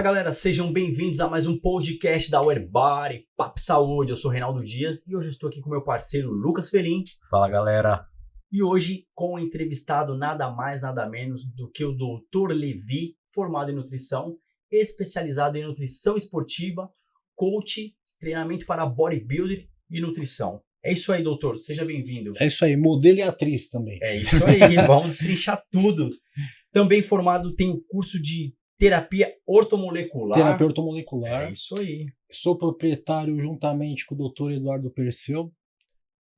Fala galera, sejam bem-vindos a mais um podcast da Werbody, Papo Saúde. Eu sou Reinaldo Dias e hoje eu estou aqui com meu parceiro Lucas Felim. Fala galera. E hoje com um entrevistado nada mais nada menos do que o Dr. Levi, formado em nutrição, especializado em nutrição esportiva, coach, treinamento para bodybuilder e nutrição. É isso aí, doutor, seja bem-vindo. É isso aí, modelo e atriz também. É isso aí, vamos trinchar tudo. Também formado, tem o curso de terapia ortomolecular. Terapia ortomolecular. É isso aí. Sou proprietário, juntamente com o Dr. Eduardo Perseu,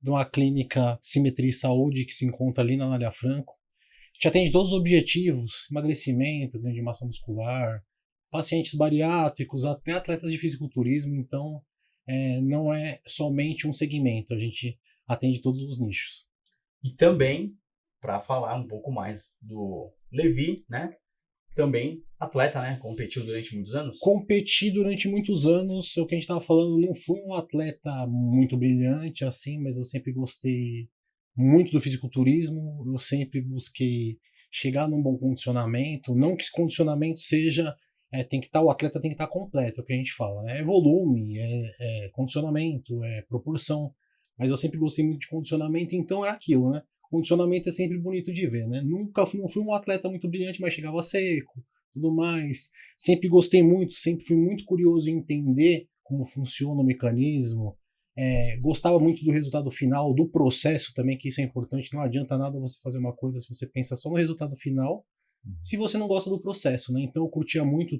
de uma clínica Simetria e Saúde que se encontra ali na Anália Franco. A gente atende todos os objetivos: emagrecimento, ganho de massa muscular, pacientes bariátricos, até atletas de fisiculturismo. Então, não é somente um segmento, a gente atende todos os nichos. E também, para falar um pouco mais do Levi, né? Também atleta, né? Competiu durante muitos anos? Competi durante muitos anos, é o que a gente estava falando, não fui um atleta muito brilhante assim, mas eu sempre gostei muito do fisiculturismo, eu sempre busquei chegar num bom condicionamento, não que esse condicionamento seja, o atleta tem que estar completo, é o que a gente fala, né? É volume, é condicionamento, é proporção, mas eu sempre gostei muito de condicionamento, então é aquilo, né? Condicionamento é sempre bonito de ver, né? Não fui um atleta muito brilhante, mas chegava seco, tudo mais. Sempre gostei muito, sempre fui muito curioso em entender como funciona o mecanismo. Gostava muito do resultado final, do processo também, que isso é importante. Não adianta nada você fazer uma coisa se você pensa só no resultado final, se você não gosta do processo, né? Então eu curtia muito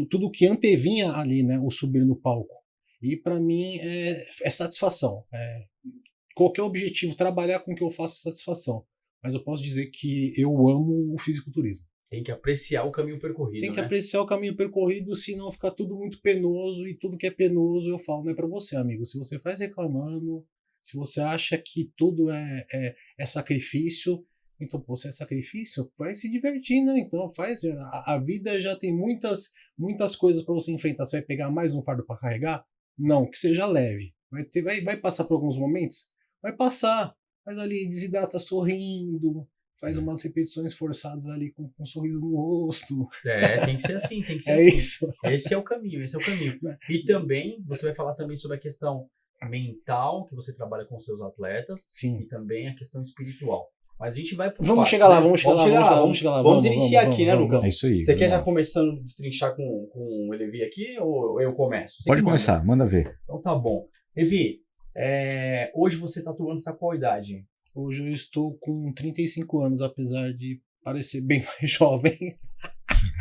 tudo que antevinha ali, né? O subir no palco. E para mim é satisfação. Qualquer objetivo, trabalhar com o que eu faço é satisfação. Mas eu posso dizer que eu amo o fisiculturismo. Tem que apreciar o caminho percorrido, Tem que né? apreciar o caminho percorrido, senão fica tudo muito penoso, e tudo que é penoso eu falo, não é pra você, amigo. Se você faz reclamando, se você acha que tudo é sacrifício, então, pô, se é sacrifício, vai se divertir, né? Então, faz. A vida já tem muitas coisas para você enfrentar. Você vai pegar mais um fardo para carregar? Não, que seja leve. Vai passar por alguns momentos? Vai passar, mas ali desidrata sorrindo, faz umas repetições forçadas ali com um sorriso no rosto. Tem que ser assim, tem que ser assim. Isso. Esse é o caminho. E também, você vai falar também sobre a questão mental, que você trabalha com seus atletas, Sim. E também a questão espiritual. Mas a gente vai pro Vamos passo, chegar lá, né? vamos chegar lá. Vamos iniciar aqui, né, vamos. Lucas? É isso aí. Você quer já começando a destrinchar com o Levi aqui, ou eu começo? Você Pode que manda. começar, manda ver. Então tá bom. Levi, hoje você está atuando essa qual idade? Hoje eu estou com 35 anos, apesar de parecer bem mais jovem.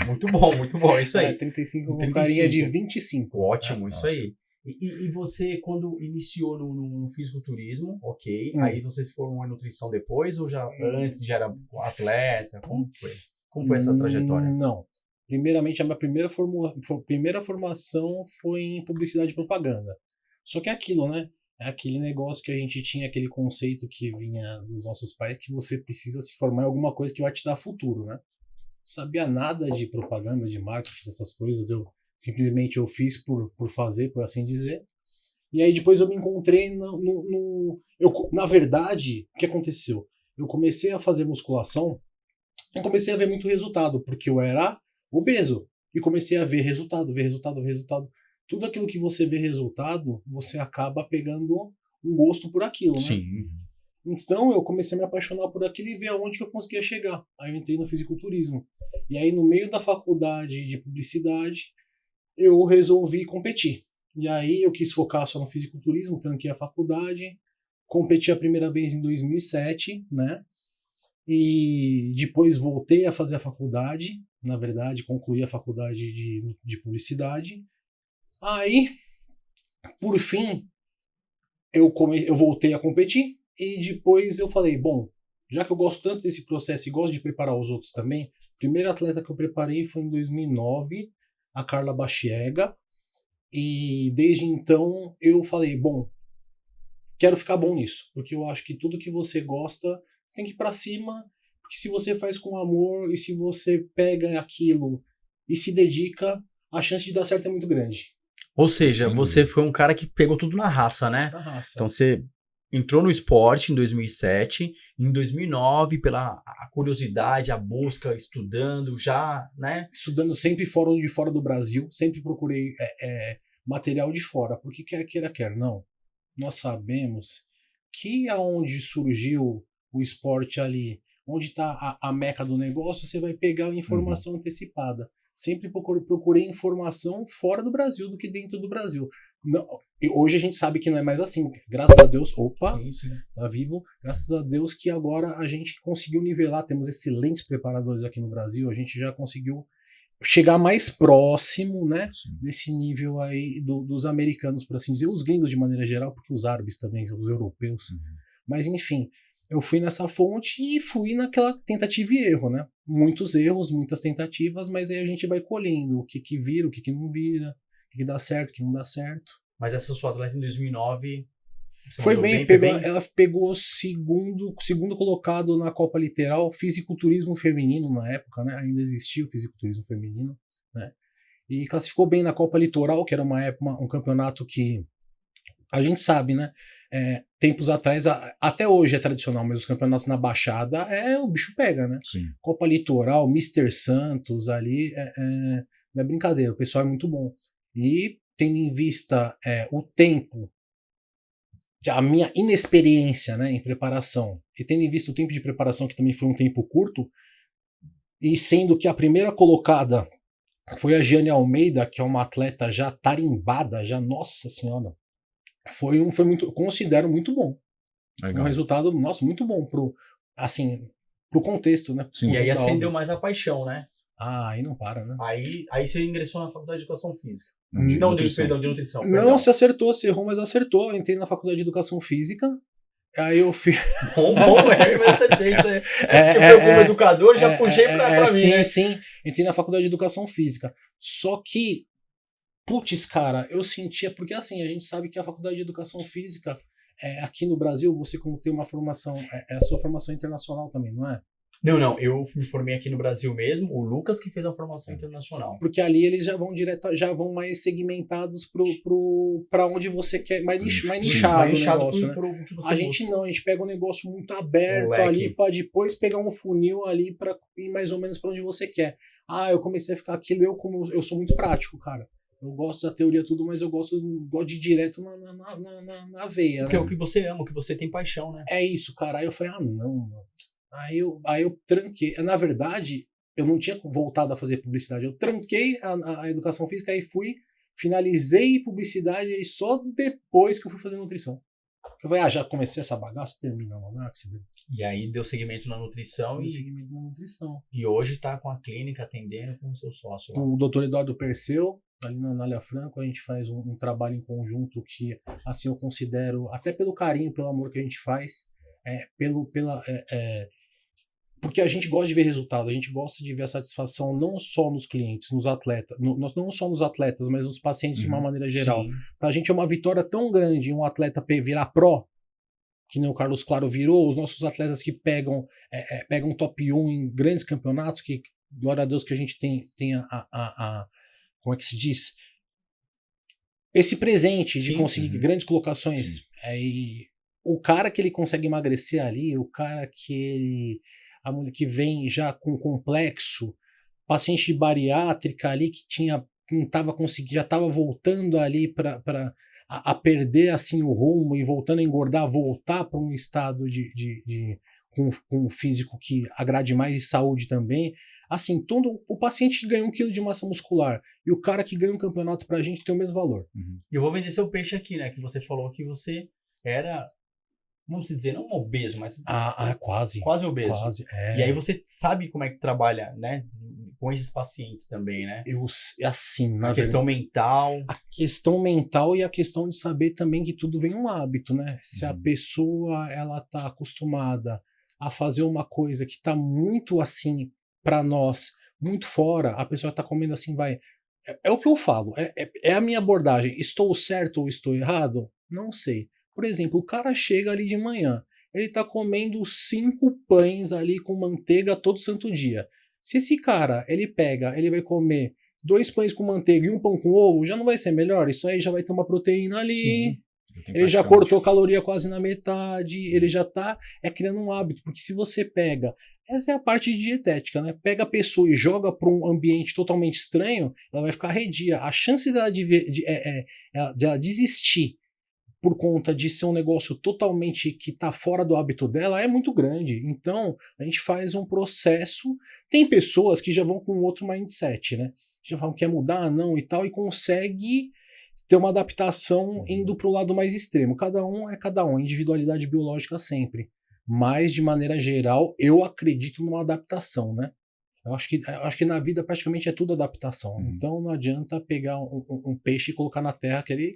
Muito bom, isso aí. 35 com carinha de 25. Ótimo, isso aí. E você, quando iniciou no fisiculturismo, ok, aí você se formou em nutrição depois, ou já antes já era atleta? Como foi? Como foi essa trajetória? Não. Primeiramente, a minha primeira formação foi em publicidade e propaganda. Só que é aquilo, né? É aquele negócio que a gente tinha, aquele conceito que vinha dos nossos pais, que você precisa se formar em alguma coisa que vai te dar futuro, né? Não sabia nada de propaganda, de marketing, dessas coisas. Eu fiz por fazer, por assim dizer. E aí depois eu me encontrei na verdade, o que aconteceu? Eu comecei a fazer musculação e comecei a ver muito resultado, porque eu era obeso. E comecei a ver resultado. Tudo aquilo que você vê resultado, você acaba pegando um gosto por aquilo, né? Sim. Então eu comecei a me apaixonar por aquilo e ver aonde que eu conseguia chegar. Aí eu entrei no fisiculturismo. E aí no meio da faculdade de publicidade, eu resolvi competir. E aí eu quis focar só no fisiculturismo, tranquei a faculdade, competi a primeira vez em 2007, né? E depois voltei a fazer a faculdade, na verdade, concluí a faculdade de publicidade. Aí, por fim, eu voltei a competir e depois eu falei, bom, já que eu gosto tanto desse processo e gosto de preparar os outros também, a primeira atleta que eu preparei foi em 2009, a Carla Bachiega, e desde então eu falei, bom, quero ficar bom nisso, porque eu acho que tudo que você gosta, você tem que ir pra cima, porque se você faz com amor e se você pega aquilo e se dedica, a chance de dar certo é muito grande. Ou seja, Sim. você foi um cara que pegou tudo na raça, né? Na raça. Então você entrou no esporte em 2007, em 2009, pela a curiosidade, a busca, estudando, já, né? Estudando sempre de fora do Brasil, sempre procurei material de fora, porque quer queira, quer não. Nós sabemos que aonde surgiu o esporte ali, onde está a meca do negócio, você vai pegar a informação antecipada. Sempre procurei informação fora do Brasil do que dentro do Brasil. Não, e hoje a gente sabe que não é mais assim. Graças a Deus, tá vivo. Graças a Deus que agora a gente conseguiu nivelar. Temos excelentes preparadores aqui no Brasil. A gente já conseguiu chegar mais próximo, né, desse nível aí dos americanos, por assim dizer, os gringos de maneira geral, porque os árabes também, os europeus. Mas enfim, eu fui nessa fonte e fui naquela tentativa e erro, né? Muitos erros, muitas tentativas, mas aí a gente vai colhendo o que vira, o que não vira, o que dá certo, o que não dá certo. Mas essa sua atleta em 2009... Foi bem, ela pegou segundo colocado na Copa Literal, fisiculturismo feminino na época, né? Ainda existia o fisiculturismo feminino, né? E classificou bem na Copa Litoral, que era uma época, um campeonato que a gente sabe, né? Tempos atrás, até hoje é tradicional, mas os campeonatos na Baixada o bicho pega, né? Sim. Copa Litoral, Mr. Santos ali, não é brincadeira, o pessoal é muito bom. E tendo em vista o tempo, a minha inexperiência, né, em preparação, e tendo em vista o tempo de preparação, que também foi um tempo curto, e sendo que a primeira colocada foi a Giane Almeida, que é uma atleta já tarimbada, já, nossa senhora, foi muito, eu considero muito bom. Legal. Um resultado, nossa, muito bom pro contexto, né? Sim, e aí acendeu mais a paixão, né? Aí não para, né? Aí você ingressou na Faculdade de Educação Física. De nutrição. Não, você acertou, você errou, mas acertou. Eu entrei na Faculdade de Educação Física. Aí eu fiz. Bom, eu acertei isso aí. Eu como educador já puxei pra mim. Sim, né? Sim. Entrei na Faculdade de Educação Física. Só que, putz, cara, eu sentia. Porque assim, a gente sabe que a Faculdade de Educação Física, aqui no Brasil, você como tem uma formação. A sua formação internacional também, não é? Não, eu me formei aqui no Brasil mesmo, o Lucas que fez a formação internacional. Porque ali eles já vão já vão mais segmentados para onde você quer, mais nichado o negócio, né? A gente não, a gente pega um negócio muito aberto ali para depois pegar um funil ali para ir mais ou menos para onde você quer. Eu comecei a ficar aquilo, eu sou muito prático, cara. Eu gosto da teoria tudo, mas eu gosto de ir direto na veia. Porque né? É o que você ama, o que você tem paixão, né? É isso, cara. Aí eu falei, não, mano. Aí eu tranquei. Na verdade, eu não tinha voltado a fazer publicidade. Eu tranquei a educação física e finalizei publicidade e só depois que eu fui fazer nutrição. Eu falei, já comecei essa bagaça, termina lá na Axel. E aí deu seguimento na nutrição. E hoje tá com a clínica atendendo com o seu sócio. O Dr. Eduardo Perseu, ali na Anália Franco, a gente faz um trabalho em conjunto que, assim, eu considero, até pelo carinho, pelo amor que a gente faz, porque a gente gosta de ver resultado, a gente gosta de ver a satisfação não só nos clientes, nos atletas, não só nos atletas, mas nos pacientes de uma maneira geral. Pra gente é uma vitória tão grande um atleta virar pró, que nem o Carlos Claro virou, os nossos atletas que pegam top 1 em grandes campeonatos, que, glória a Deus que a gente tem como é que se diz? Esse presente de conseguir grandes colocações. E o cara que ele consegue emagrecer ali, o cara a mulher que vem já com complexo, paciente de bariátrica ali que não estava conseguindo, já estava voltando ali para perder assim o rumo e voltando a engordar, voltar para um estado com um físico que agrade mais e saúde também. Assim, o paciente que ganha 1 kg de massa muscular e o cara que ganha um campeonato pra gente tem o mesmo valor. E eu vou vender seu peixe aqui, né? Que você falou que você era, vamos dizer, não obeso, mas quase obeso. Quase, E aí você sabe como é que trabalha, né? Com esses pacientes também, né? A questão mental. A questão mental e a questão de saber também que tudo vem um hábito, né? Se a pessoa ela tá acostumada a fazer uma coisa que tá muito assim para nós, muito fora, a pessoa tá comendo assim, é o que eu falo, é a minha abordagem. Estou certo ou estou errado? Não sei. Por exemplo, o cara chega ali de manhã, ele tá comendo 5 pães ali com manteiga todo santo dia. Se esse cara, ele vai comer 2 pães com manteiga e 1 pão com ovo, já não vai ser melhor? Isso aí já vai ter uma proteína ali. Ele já cortou caloria quase na metade, ele já tá criando um hábito, porque se você pega, essa é a parte de dietética, né? Pega a pessoa e joga para um ambiente totalmente estranho, ela vai ficar arredia. A chance dela de ela desistir por conta de ser um negócio totalmente que tá fora do hábito dela é muito grande. Então, a gente faz um processo. Tem pessoas que já vão com outro mindset, né? Já falam que quer mudar, não e tal, e consegue ter uma adaptação indo para o lado mais extremo. Cada um é cada um, individualidade biológica sempre. Mas, de maneira geral, eu acredito numa adaptação, né? Eu acho que na vida praticamente é tudo adaptação. Então não adianta pegar um peixe e colocar na terra que ele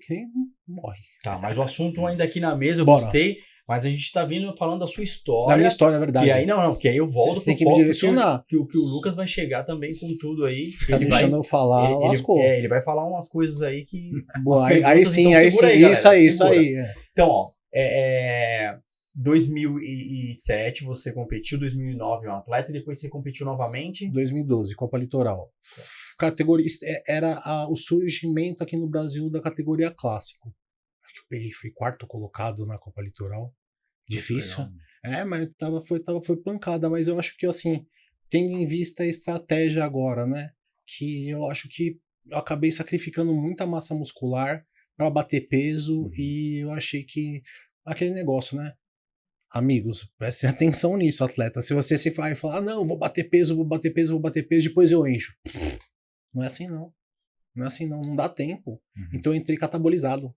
morre. Tá, mas o assunto ainda aqui na mesa, eu Bora. Gostei, mas a gente tá vindo falando da sua história. Da minha história, é verdade. Que aí que aí eu volto Você tem que me direcionar. Que o Lucas vai chegar também com tudo aí. Ficar deixando eu falar, lascou. Ele vai falar umas coisas aí que... Boa, aí sim, isso aí. Então, ó, 2007 você competiu, 2009 um atleta, e depois você competiu novamente? 2012, Copa Litoral. Categoria, era o surgimento aqui no Brasil da categoria clássico. Eu peguei, fui quarto colocado na Copa Litoral. Difícil. Mas foi pancada, mas eu acho que assim, tendo em vista a estratégia agora, né? Que eu acho que eu acabei sacrificando muita massa muscular para bater peso e eu achei que aquele negócio, né? Amigos, prestem atenção nisso, atleta. Se você se vai falar, não, vou bater peso, depois eu encho. Não é assim não. Não dá tempo. Então eu entrei catabolizado.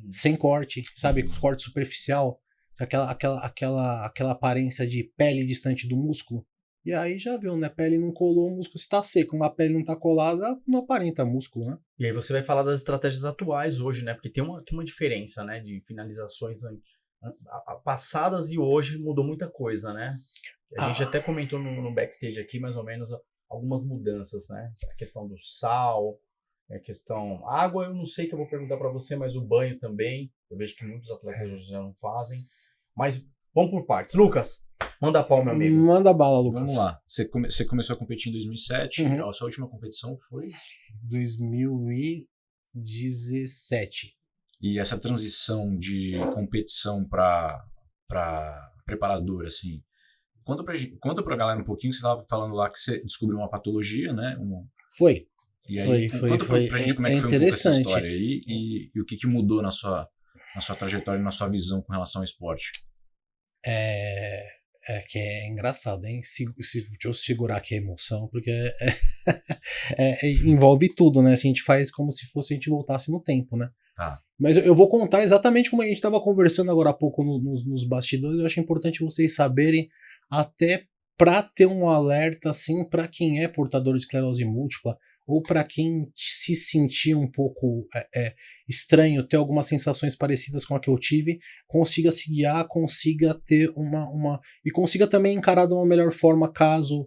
Sem corte, sabe? Corte superficial. Aquela aparência de pele distante do músculo. E aí já viu, né? Pele não colou, o músculo está seco. Uma pele não está colada, não aparenta músculo, né? E aí você vai falar das estratégias atuais hoje, né? Porque tem uma diferença, né? De finalizações passadas e hoje mudou muita coisa, né? A gente até comentou no backstage aqui, mais ou menos, algumas mudanças, né? A questão do sal, a questão... Água eu não sei que eu vou perguntar para você, mas o banho também. Eu vejo que muitos atletas hoje já não fazem. Mas vamos por partes. Lucas, manda pau, meu amigo. Manda bala, Lucas. Vamos lá. Você começou a competir em 2007. A sua última competição foi? 2017. E essa transição de competição para preparador, assim, conta pra galera um pouquinho, você estava falando lá que você descobriu uma patologia, né? Foi. E aí, conta pra gente como é que foi um pouco essa história aí e o que mudou na sua trajetória e na sua visão com relação ao esporte. Que é engraçado, hein? Deixa eu segurar aqui a emoção, porque envolve tudo, né? Assim, a gente faz como se fosse a gente voltasse no tempo, né? Tá. Mas eu vou contar exatamente como a gente estava conversando agora há pouco nos bastidores. Eu acho importante vocês saberem, até para ter um alerta assim para quem é portador de esclerose múltipla ou para quem se sentir um pouco estranho, ter algumas sensações parecidas com a que eu tive, consiga se guiar, consiga ter e consiga também encarar de uma melhor forma caso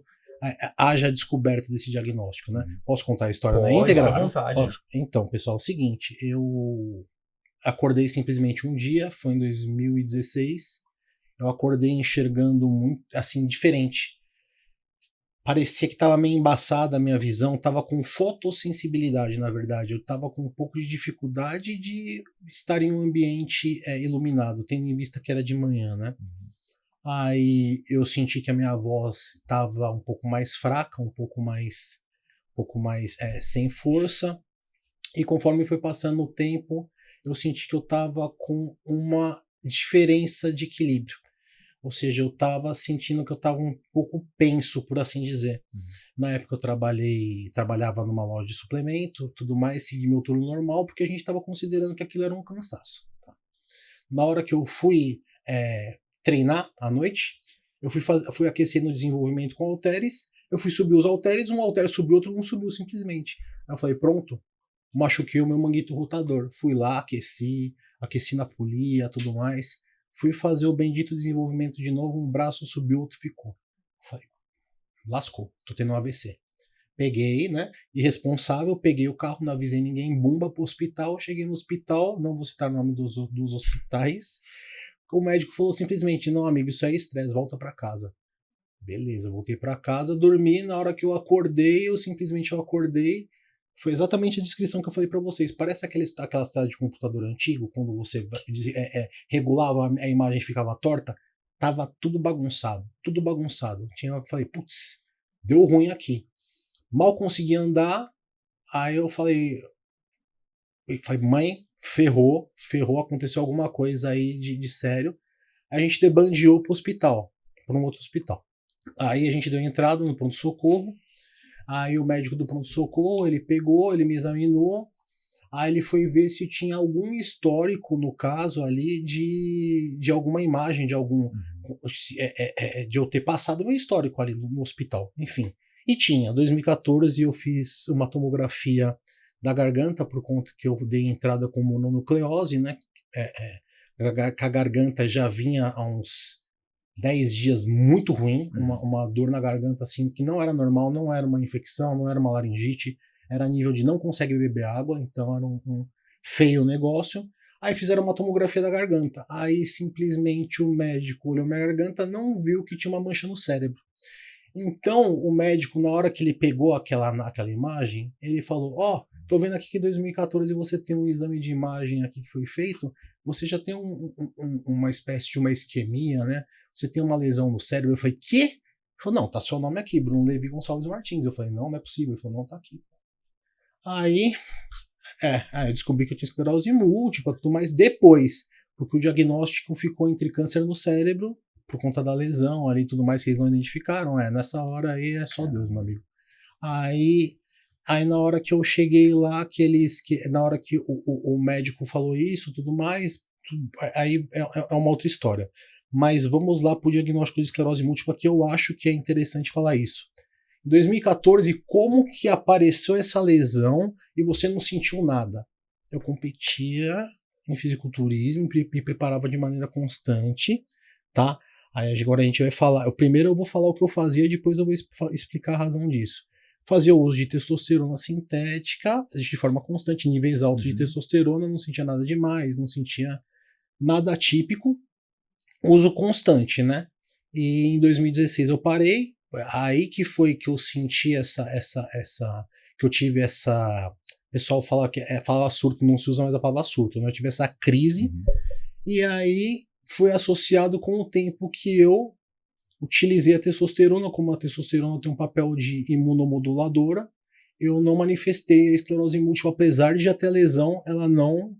haja descoberta desse diagnóstico, né? Posso contar a história na íntegra? À vontade. Então, pessoal, é o seguinte, eu acordei simplesmente um dia, foi em 2016, eu acordei enxergando muito, assim, diferente. Parecia que estava meio embaçada a minha visão, estava com fotossensibilidade, na verdade. Eu estava com um pouco de dificuldade de estar em um ambiente iluminado, tendo em vista que era de manhã, né? Aí eu senti que a minha voz estava um pouco mais fraca, um pouco mais sem força. E conforme foi passando o tempo, eu senti que eu estava com uma diferença de equilíbrio. Ou seja, eu estava sentindo que eu estava um pouco penso, por assim dizer. Na época eu trabalhava numa loja de suplemento, tudo mais, segui meu turno normal, porque a gente estava considerando que aquilo era um cansaço. Tá? Na hora que eu fui treinar à noite, eu fui aquecer no desenvolvimento com halteres, eu fui subir os halteres, um halter subiu, outro não subiu simplesmente. Aí eu falei, pronto, machuquei o meu manguito rotador. Fui lá, aqueci na polia, tudo mais. Fui fazer o bendito desenvolvimento de novo, um braço subiu, outro ficou. Falei, lascou, tô tendo um AVC. Peguei, né, irresponsável, peguei o carro, não avisei ninguém, bumba pro hospital, cheguei no hospital, não vou citar o nome dos hospitais, o médico falou simplesmente, não amigo, isso é estresse, volta pra casa. Beleza, voltei pra casa, dormi, na hora que eu acordei, eu acordei Foi exatamente a descrição que eu falei para vocês. Parece aquela tela de computador antigo, quando você regulava a imagem e ficava torta. Tava tudo bagunçado, tudo bagunçado. Eu falei, putz, deu ruim aqui. Mal consegui andar, aí eu falei, mãe, ferrou, aconteceu alguma coisa aí de sério. A gente debandeou para um outro hospital. Aí a gente deu entrada no pronto-socorro. Aí o médico do pronto-socorro, ele me examinou. Aí ele foi ver se tinha algum histórico, no caso ali, de alguma imagem, de eu ter passado um histórico ali no hospital, enfim. E tinha, 2014 eu fiz uma tomografia da garganta, por conta que eu dei entrada com mononucleose, né? A garganta já vinha há uns 10 dias muito ruim, uma dor na garganta assim, que não era normal, não era uma infecção, não era uma laringite, era nível de não consegue beber água, então era um feio negócio. Aí fizeram uma tomografia da garganta. Aí simplesmente o médico olhou minha garganta, não viu que tinha uma mancha no cérebro. Então o médico, na hora que ele pegou aquela imagem, ele falou, tô vendo aqui que em 2014 você tem um exame de imagem aqui que foi feito, você já tem uma espécie de uma isquemia, né? Você tem uma lesão no cérebro. Eu falei, quê? Ele falou, não, tá seu nome aqui, Bruno Levi Gonçalves Martins. Eu falei, não é possível. Ele falou, não, tá aqui. Aí eu descobri que eu tinha esclerose múltipla, tudo mais depois, porque o diagnóstico ficou entre câncer no cérebro, por conta da lesão ali e tudo mais que eles não identificaram. Nessa hora aí é só Deus, meu amigo. Aí na hora que eu cheguei lá, na hora que o médico falou isso, tudo mais, aí é uma outra história. Mas vamos lá para o diagnóstico de esclerose múltipla, que eu acho que é interessante falar isso. Em 2014, como que apareceu essa lesão e você não sentiu nada? Eu competia em fisiculturismo, me preparava de maneira constante, tá? Aí agora a gente vai falar. Primeiro eu vou falar o que eu fazia, depois eu vou explicar a razão disso. Fazia o uso de testosterona sintética de forma constante, níveis altos de testosterona, não sentia nada demais, não sentia nada atípico. Uso constante, né? E em 2016 eu parei. Aí que foi que eu senti que eu tive essa. O pessoal fala que fala surto, não se usa mais a palavra surto, né? Eu tive essa crise. E aí foi associado com o tempo que eu utilizei a testosterona, como a testosterona tem um papel de imunomoduladora. Eu não manifestei a esclerose múltipla, apesar de já ter lesão, ela não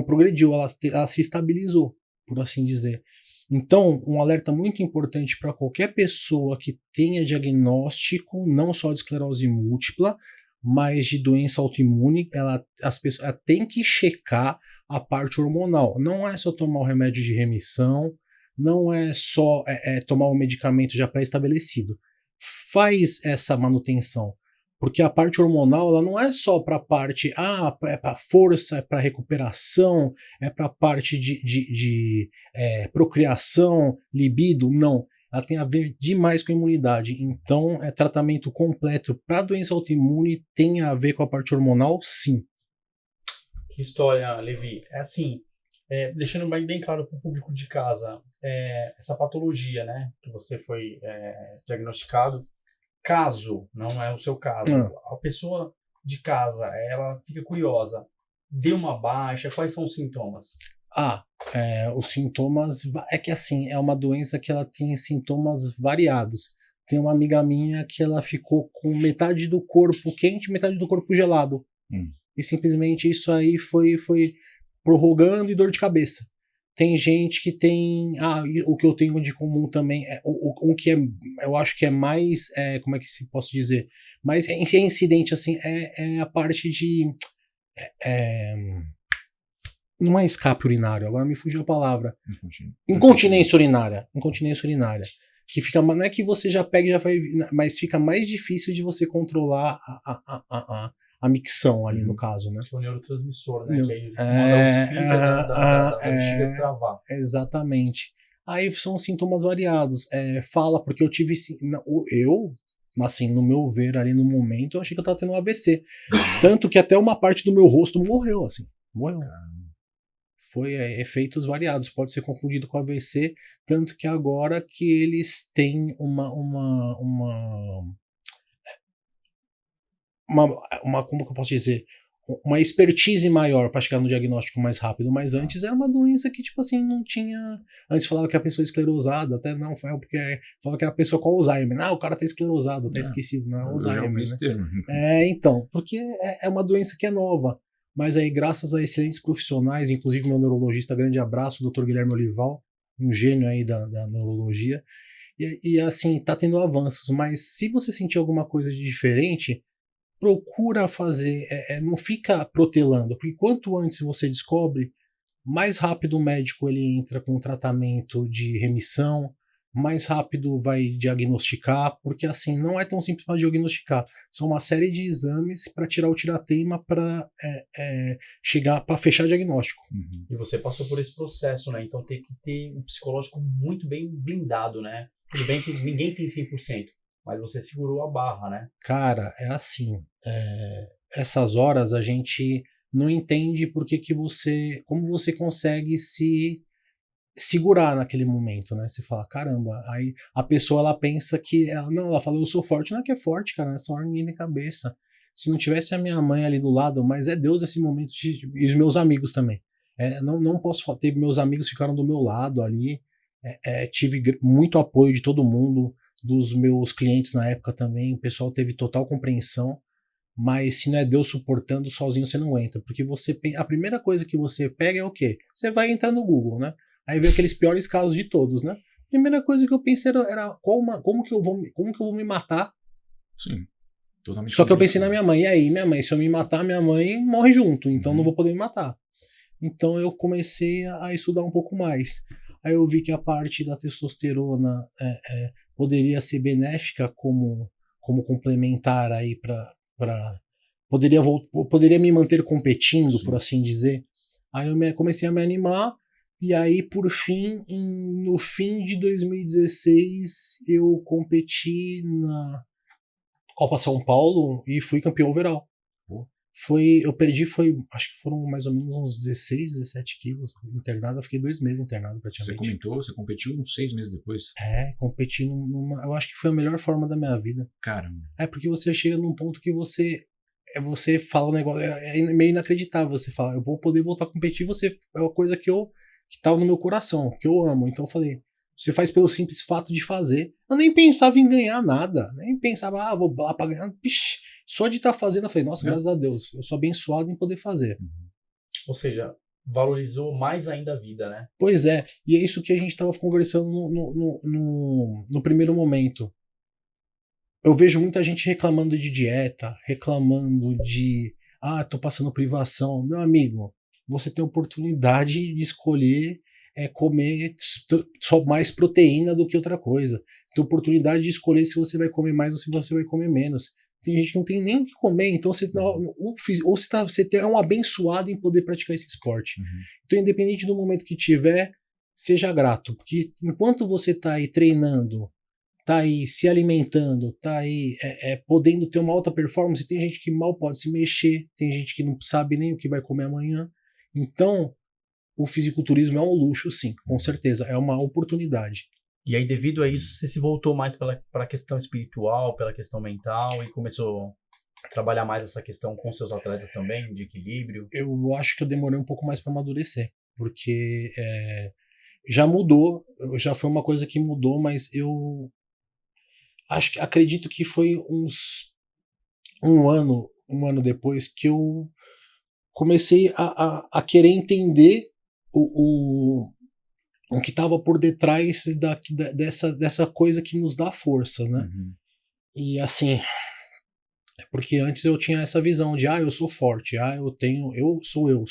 progrediu, ela se estabilizou, por assim dizer. Então, um alerta muito importante para qualquer pessoa que tenha diagnóstico, não só de esclerose múltipla, mas de doença autoimune, ela tem que checar a parte hormonal. Não é só tomar o remédio de remissão, não é só tomar um medicamento já pré-estabelecido. Faz essa manutenção. Porque a parte hormonal, ela não é só para a parte, é para força, é para recuperação, é para a parte de procriação, libido, não. Ela tem a ver demais com a imunidade. Então, tratamento completo para doença autoimune tem a ver com a parte hormonal, sim. Que história, Levi. Assim, deixando bem claro para o público de casa, essa patologia, né, que você foi diagnosticado, caso, não é o seu caso, a pessoa de casa, ela fica curiosa, deu uma baixa, quais são os sintomas? Os sintomas, é que assim, é uma doença que ela tem sintomas variados. Tem uma amiga minha que ela ficou com metade do corpo quente, metade do corpo gelado. E simplesmente isso aí foi prorrogando e dor de cabeça. Tem gente que tem. O que eu tenho de comum também é que eu acho que é mais. Como é que se posso dizer? Mais incidente, assim, é a parte de. Não é escape urinário, agora me fugiu a palavra. Incontinência urinária. Incontinência urinária. Que fica. Não é que você já pega e já vai. Mas fica mais difícil de você controlar a micção ali, no caso, né? Que é o neurotransmissor, né? Que aí manda os fibras da bexiga travar. Exatamente. Aí são sintomas variados. Fala, porque eu tive... assim, no meu ver, ali no momento, eu achei que eu tava tendo um AVC. Tanto que até uma parte do meu rosto morreu, assim. Morreu. Foi efeitos variados. Pode ser confundido com AVC, tanto que agora que como que eu posso dizer? Uma expertise maior para chegar no diagnóstico mais rápido, mas antes era uma doença que, tipo assim, não tinha. Antes falava que a pessoa esclerosada, até não, foi porque falava que era a pessoa com Alzheimer. Não, o cara tá esclerosado, tá esquecido, não é Alzheimer. Eu já ouvi esse termo. Então, porque é uma doença que é nova. Mas aí, graças a excelentes profissionais, inclusive meu neurologista, grande abraço, o Dr. Guilherme Olival, um gênio aí da neurologia, e assim, tá tendo avanços, mas se você sentir alguma coisa de diferente, procura fazer, não fica protelando, porque quanto antes você descobre, mais rápido o médico ele entra com um tratamento de remissão, mais rápido vai diagnosticar, porque assim, não é tão simples para diagnosticar. São uma série de exames para tirar o tiratema para chegar para fechar diagnóstico. Uhum. E você passou por esse processo, né? Então tem que ter um psicológico muito bem blindado, né? Tudo bem que ninguém tem 100%, mas você segurou a barra, né? Cara, é assim, essas horas a gente não entende como você consegue se segurar naquele momento, né? Você fala, caramba, aí a pessoa ela pensa que ela fala, eu sou forte, não é que é forte, cara, nessa hora ninguém tem cabeça. Se não tivesse a minha mãe ali do lado, mas é Deus nesse momento, e os meus amigos também. Não posso falar, meus amigos ficaram do meu lado ali, tive muito apoio de todo mundo, dos meus clientes na época também, o pessoal teve total compreensão, mas se não é Deus suportando, sozinho você não entra, porque a primeira coisa que você pega é o quê? Você vai entrar no Google, né? Aí vê aqueles piores casos de todos, né? Primeira coisa que eu pensei era como que eu vou me matar? Sim. Totalmente. Só que eu pensei na minha mãe, e aí, minha mãe, se eu me matar, minha mãe morre junto, então não vou poder me matar. Então eu comecei a estudar um pouco mais. Aí eu vi que a parte da testosterona poderia ser benéfica como complementar aí para poderia me manter competindo, Sim. por assim dizer. Aí eu comecei a me animar. E aí, por fim, no fim de 2016, eu competi na Copa São Paulo e fui campeão overall. Eu perdi, acho que foram mais ou menos uns 16, 17 quilos internado. Eu fiquei 2 meses internado praticamente. Você competiu uns 6 meses depois? Competi eu acho que foi a melhor forma da minha vida. Caramba. Porque você chega num ponto que você fala um negócio, é meio inacreditável. Você fala, eu vou poder voltar a competir, é uma coisa que tava no meu coração, que eu amo. Então eu falei, você faz pelo simples fato de fazer. Eu nem pensava em ganhar nada, nem pensava, vou lá pra ganhar. Pish, só de estar fazendo, eu falei, nossa, graças a Deus, eu sou abençoado em poder fazer. Ou seja, valorizou mais ainda a vida, né? Pois é, e é isso que a gente estava conversando no primeiro momento. Eu vejo muita gente reclamando de dieta, reclamando de, tô passando privação. Meu amigo, você tem a oportunidade de escolher comer só mais proteína do que outra coisa. Você tem a oportunidade de escolher se você vai comer mais ou se você vai comer menos. Tem gente que não tem nem o que comer, então você é um abençoado em poder praticar esse esporte. Então, independente do momento que tiver, seja grato, porque enquanto você está aí treinando, tá aí se alimentando, tá aí podendo ter uma alta performance, tem gente que mal pode se mexer, tem gente que não sabe nem o que vai comer amanhã. Então, o fisiculturismo é um luxo, sim, com certeza, é uma oportunidade. E aí, devido a isso, você se voltou mais para a questão espiritual, pela questão mental, e começou a trabalhar mais essa questão com seus atletas também, de equilíbrio? Eu acho que eu demorei um pouco mais para amadurecer, porque já mudou, já foi uma coisa que mudou, mas eu acredito que foi um ano depois que eu comecei a querer entender o que estava por detrás dessa coisa que nos dá força, né? E assim, porque antes eu tinha essa visão de eu sou forte, sou eu.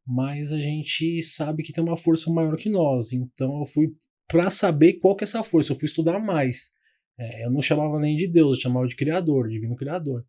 Mas a gente sabe que tem uma força maior que nós, então eu fui para saber qual que é essa força, eu fui estudar mais. Eu não chamava nem de Deus, eu chamava de Criador, Divino Criador.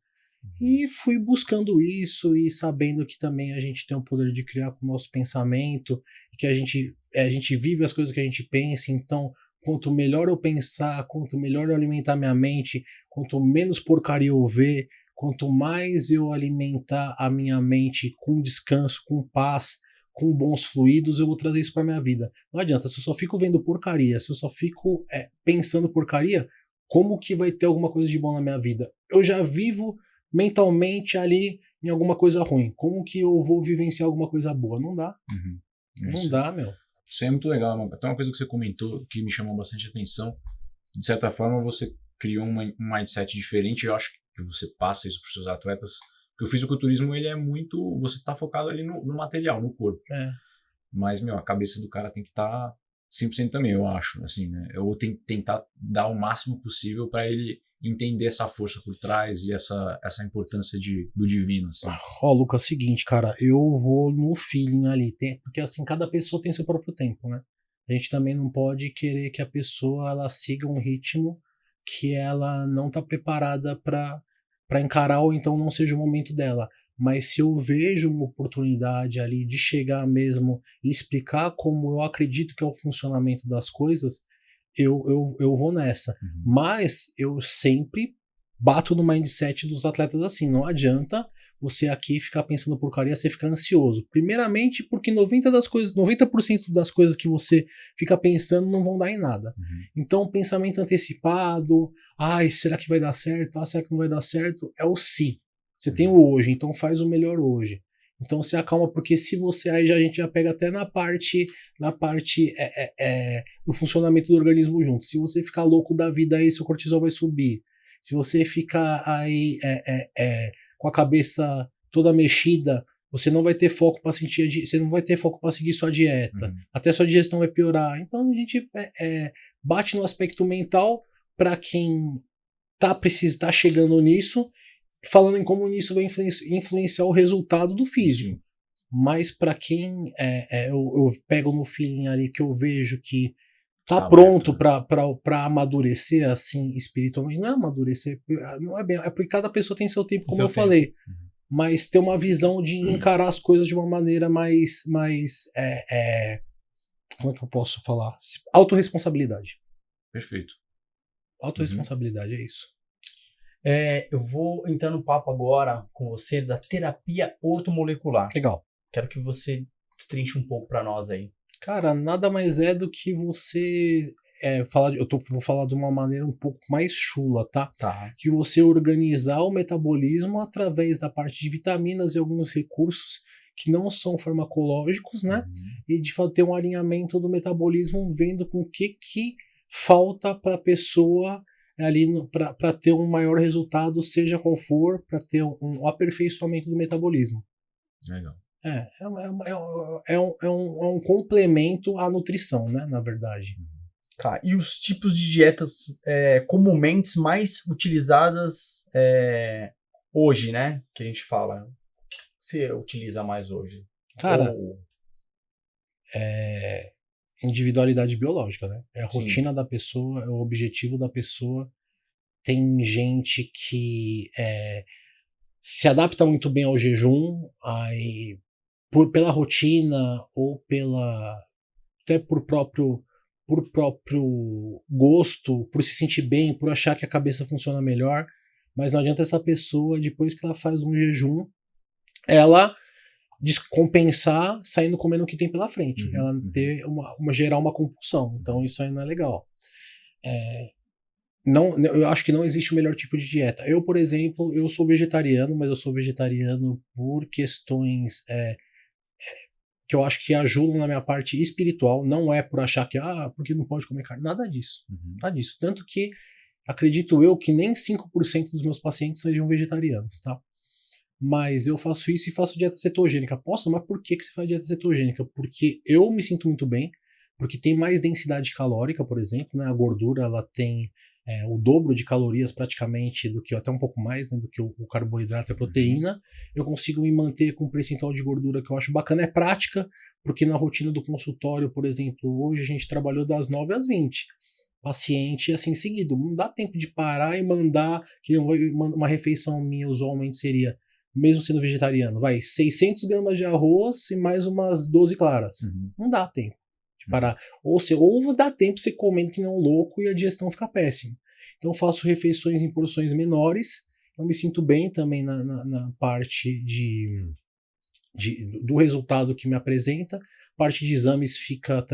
E fui buscando isso e sabendo que também a gente tem o poder de criar com o nosso pensamento, que a gente vive as coisas que a gente pensa, então quanto melhor eu pensar, quanto melhor eu alimentar minha mente, quanto menos porcaria eu ver, quanto mais eu alimentar a minha mente com descanso, com paz, com bons fluidos, eu vou trazer isso para minha vida. Não adianta, se eu só fico vendo porcaria, se eu só fico pensando porcaria, como que vai ter alguma coisa de bom na minha vida? Eu já vivo mentalmente ali em alguma coisa ruim. Como que eu vou vivenciar alguma coisa boa? Não dá. Uhum. Não dá, meu. Isso é muito legal. Até uma coisa que você comentou que me chamou bastante atenção. De certa forma, você criou um mindset diferente. Eu acho que você passa isso para os seus atletas. Porque o fisiculturismo, ele é muito... Você tá focado ali no material, no corpo. Mas, a cabeça do cara tem que estar 100% também, eu acho. Assim, né? Eu vou tentar dar o máximo possível para ele entender essa força por trás e essa importância do divino, assim. Lucas, é o seguinte, cara, eu vou no feeling ali, porque assim, cada pessoa tem seu próprio tempo, né? A gente também não pode querer que a pessoa ela siga um ritmo que ela não tá preparada para encarar ou então não seja o momento dela. Mas se eu vejo uma oportunidade ali de chegar mesmo e explicar como eu acredito que é o funcionamento das coisas, eu vou nessa. Mas eu sempre bato no mindset dos atletas assim. Não adianta você aqui ficar pensando porcaria, você ficar ansioso. Primeiramente, porque 90% das coisas que você fica pensando não vão dar em nada. Então, pensamento antecipado, será que vai dar certo? Será que não vai dar certo? É o se. Você tem o hoje, então faz o melhor hoje. Então se acalma, porque se você aí a gente já pega até na parte do funcionamento do organismo junto. Se você ficar louco da vida aí, seu cortisol vai subir. Se você ficar aí com a cabeça toda mexida, você não vai ter foco para você não vai ter foco para seguir sua dieta. Até sua digestão vai piorar. Então a gente bate no aspecto mental para quem tá chegando nisso, falando em como isso vai influenciar o resultado do físico. Sim. Mas para quem eu pego no feeling ali que eu vejo que tá pronto para amadurecer assim espiritualmente, não é amadurecer, não é bem, é porque cada pessoa tem seu tempo, como eu falei, mas ter uma visão de encarar as coisas de uma maneira mais como é que eu posso falar? Autorresponsabilidade. Perfeito. Autorresponsabilidade, é isso. Eu vou entrar no papo agora com você da terapia ortomolecular. Legal. Quero que você destrinche um pouco para nós aí. Cara, nada mais é do que você vou falar de uma maneira um pouco mais chula, tá? Que você organizar o metabolismo através da parte de vitaminas e alguns recursos que não são farmacológicos, né? E de ter um alinhamento do metabolismo, vendo com o que falta para a pessoa ali para ter um maior resultado, seja qual for, para ter um aperfeiçoamento do metabolismo. Legal. É um complemento à nutrição, né, na verdade. Tá, e os tipos de dietas comumente mais utilizadas hoje, né, que a gente fala, você utiliza mais hoje? Cara, individualidade biológica, né? É a rotina da pessoa, é o objetivo da pessoa. Tem gente que se adapta muito bem ao jejum, aí pela rotina ou até por próprio gosto, por se sentir bem, por achar que a cabeça funciona melhor, mas não adianta essa pessoa, depois que ela faz um jejum, ela descompensar saindo comendo o que tem pela frente, ela ter gerar uma compulsão, então isso aí não é legal. Não, eu acho que não existe o melhor tipo de dieta. Eu, por exemplo, eu sou vegetariano, mas eu sou vegetariano por questões que eu acho que ajudam na minha parte espiritual, não é por achar que, porque não pode comer carne, nada disso. Nada disso. Tanto que acredito eu que nem 5% dos meus pacientes sejam vegetarianos, tá? Mas eu faço isso e faço dieta cetogênica. Poxa, mas por que você faz dieta cetogênica? Porque eu me sinto muito bem, porque tem mais densidade calórica, por exemplo, né? A gordura ela tem o dobro de calorias praticamente do que, até um pouco mais, né, do que o carboidrato e a proteína. Eu consigo me manter com um percentual de gordura que eu acho bacana. É prática, porque na rotina do consultório, por exemplo, hoje a gente trabalhou das 9 às 20. Paciente assim seguido. Não dá tempo de parar e mandar, que uma refeição minha usualmente seria, mesmo sendo vegetariano, 600 gramas de arroz e mais umas 12 claras. Não dá tempo de parar. Ou dá tempo de você comendo que nem um louco e a digestão fica péssima. Então eu faço refeições em porções menores. Eu me sinto bem também na parte do resultado que me apresenta. A parte de exames fica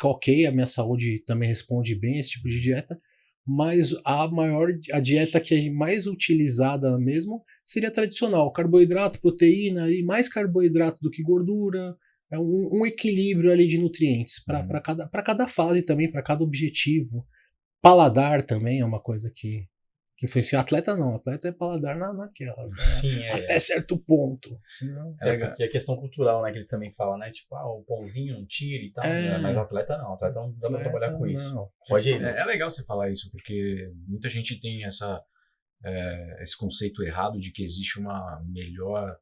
ok, a minha saúde também responde bem a esse tipo de dieta. mas a dieta que é mais utilizada mesmo seria tradicional, carboidrato, proteína, e mais carboidrato do que gordura, é um equilíbrio ali de nutrientes para cada fase também, para cada objetivo. Paladar também é uma coisa que influencia. Atleta não, atleta é paladar naquelas, né? Sim, Até certo ponto. Senão... porque é questão cultural, né, que eles também falam, né, tipo, o pãozinho não tira e tal, né? Mas atleta não dá pra trabalhar com isso. Pode ir. É legal você falar isso, porque muita gente tem esse conceito errado de que existe uma melhor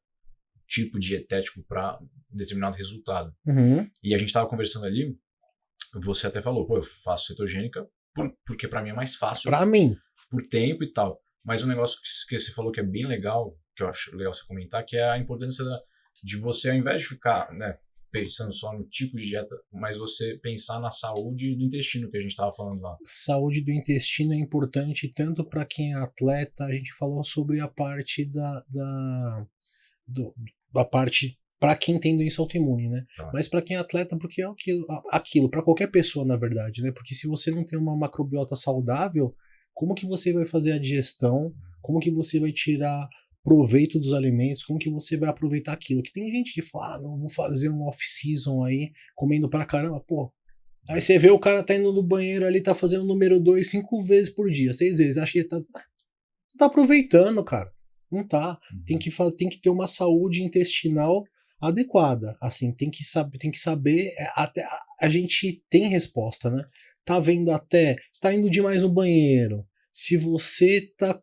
tipo dietético para determinado resultado. E a gente estava conversando ali, você até falou, pô, eu faço cetogênica porque para mim é mais fácil. Para mim. Por tempo e tal. Mas um negócio que você falou que é bem legal, que eu acho legal você comentar, que é a importância de você, ao invés de ficar, né, pensando só no tipo de dieta, mas você pensar na saúde do intestino, que a gente estava falando lá. Saúde do intestino é importante tanto para quem é atleta, a gente falou sobre a parte da parte para quem tem doença autoimune, né? Tá. Mas para quem é atleta, porque é aquilo para qualquer pessoa, na verdade, né? Porque se você não tem uma macrobiota saudável, como que você vai fazer a digestão? Como que você vai tirar proveito dos alimentos? Como que você vai aproveitar aquilo? Que tem gente que fala, não, vou fazer um off-season aí, comendo pra caramba, pô. Aí você vê o cara tá indo no banheiro ali, tá fazendo o número 2 5 vezes por dia, 6 vezes. Acho que ele tá aproveitando, cara. Não tá. Tem que ter uma saúde intestinal adequada. Assim, tem que saber. Até a gente tem resposta, né? Tá vendo até. Você tá indo demais no banheiro. Se você tá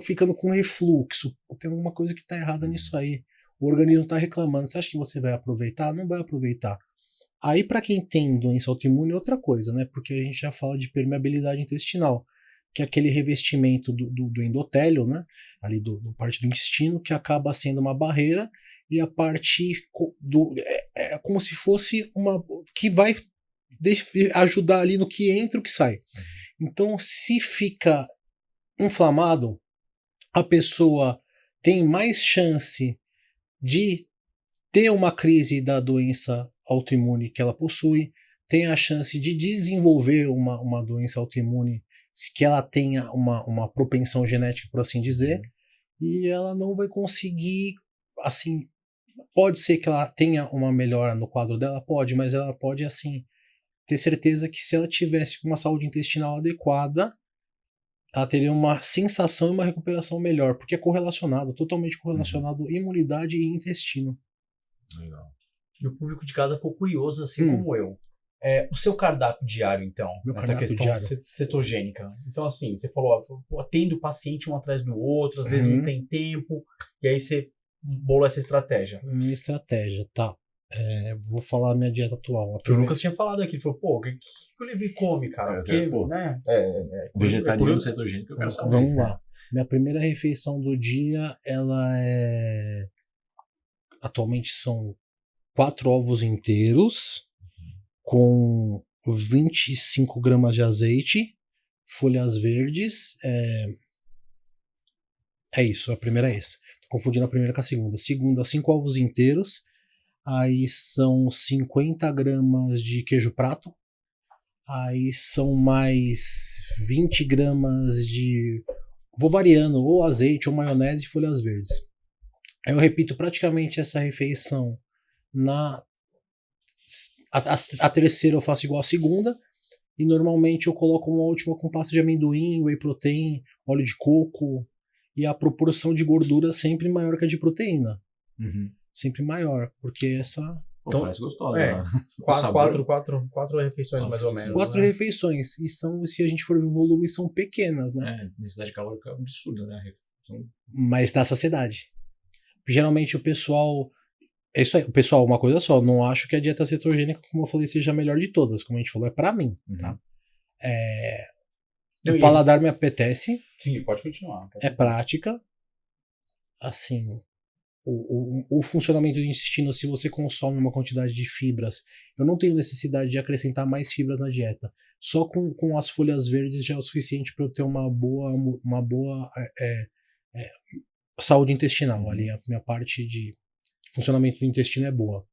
ficando com refluxo, tem alguma coisa que tá errada nisso aí. O organismo tá reclamando. Você acha que você vai aproveitar? Não vai aproveitar. Aí, para quem tem doença autoimune, é outra coisa, né? Porque a gente já fala de permeabilidade intestinal, que é aquele revestimento do endotélio, né? Ali do parte do intestino, que acaba sendo uma barreira, e a parte é como se fosse uma que vai ajudar ali no que entra e o que sai. Então, se fica inflamado, a pessoa tem mais chance de ter uma crise da doença autoimune que ela possui, tem a chance de desenvolver uma doença autoimune que ela tenha uma propensão genética, por assim dizer, e ela não vai conseguir, assim, pode ser que ela tenha uma melhora no quadro dela, pode, mas ela pode, assim, ter certeza que se ela tivesse uma saúde intestinal adequada, ela teria uma sensação e uma recuperação melhor, porque é correlacionado, totalmente correlacionado, imunidade e intestino. Legal. E o público de casa ficou curioso, assim como eu. O seu cardápio diário, então, nessa questão cetogênica. Então, assim, você falou, atende o paciente um atrás do outro, às vezes não tem tempo, e aí você bolou essa estratégia. Minha estratégia, tá. Vou falar a minha dieta atual. Que o Lucas tinha falado aqui, ele falou, pô, o que o Levi come, cara? Porque, né? Vegetariano cetogênico, eu quero saber. Vamos lá. Minha primeira refeição do dia, ela é... Atualmente são 4 ovos inteiros, com 25 gramas de azeite, folhas verdes. É isso, a primeira é essa. Tô confundindo a primeira com a segunda. Segunda, 5 ovos inteiros. Aí são 50 gramas de queijo prato. Aí são mais 20 gramas de... Vou variando, ou azeite, ou maionese e folhas verdes. Aí eu repito praticamente essa refeição a terceira eu faço igual a segunda, e normalmente eu coloco uma última com pasta de amendoim, whey protein, óleo de coco, e a proporção de gordura sempre maior que a de proteína. Sempre maior, porque essa... Então, parece gostosa. Quatro refeições mais ou menos. 4 refeições, e se a gente for ver o volume, são pequenas, né? Densidade calórica é absurda, né? Mas dá saciedade. Geralmente o pessoal... É isso aí, pessoal, uma coisa só, não acho que a dieta cetogênica, como eu falei, seja a melhor de todas, como a gente falou, é pra mim, tá? O paladar me apetece. Sim, pode continuar. É prática. Assim, o funcionamento do intestino, se você consome uma quantidade de fibras, eu não tenho necessidade de acrescentar mais fibras na dieta. Só com as folhas verdes já é o suficiente para eu ter uma boa saúde intestinal. Ali a minha parte de funcionamento do intestino é boa.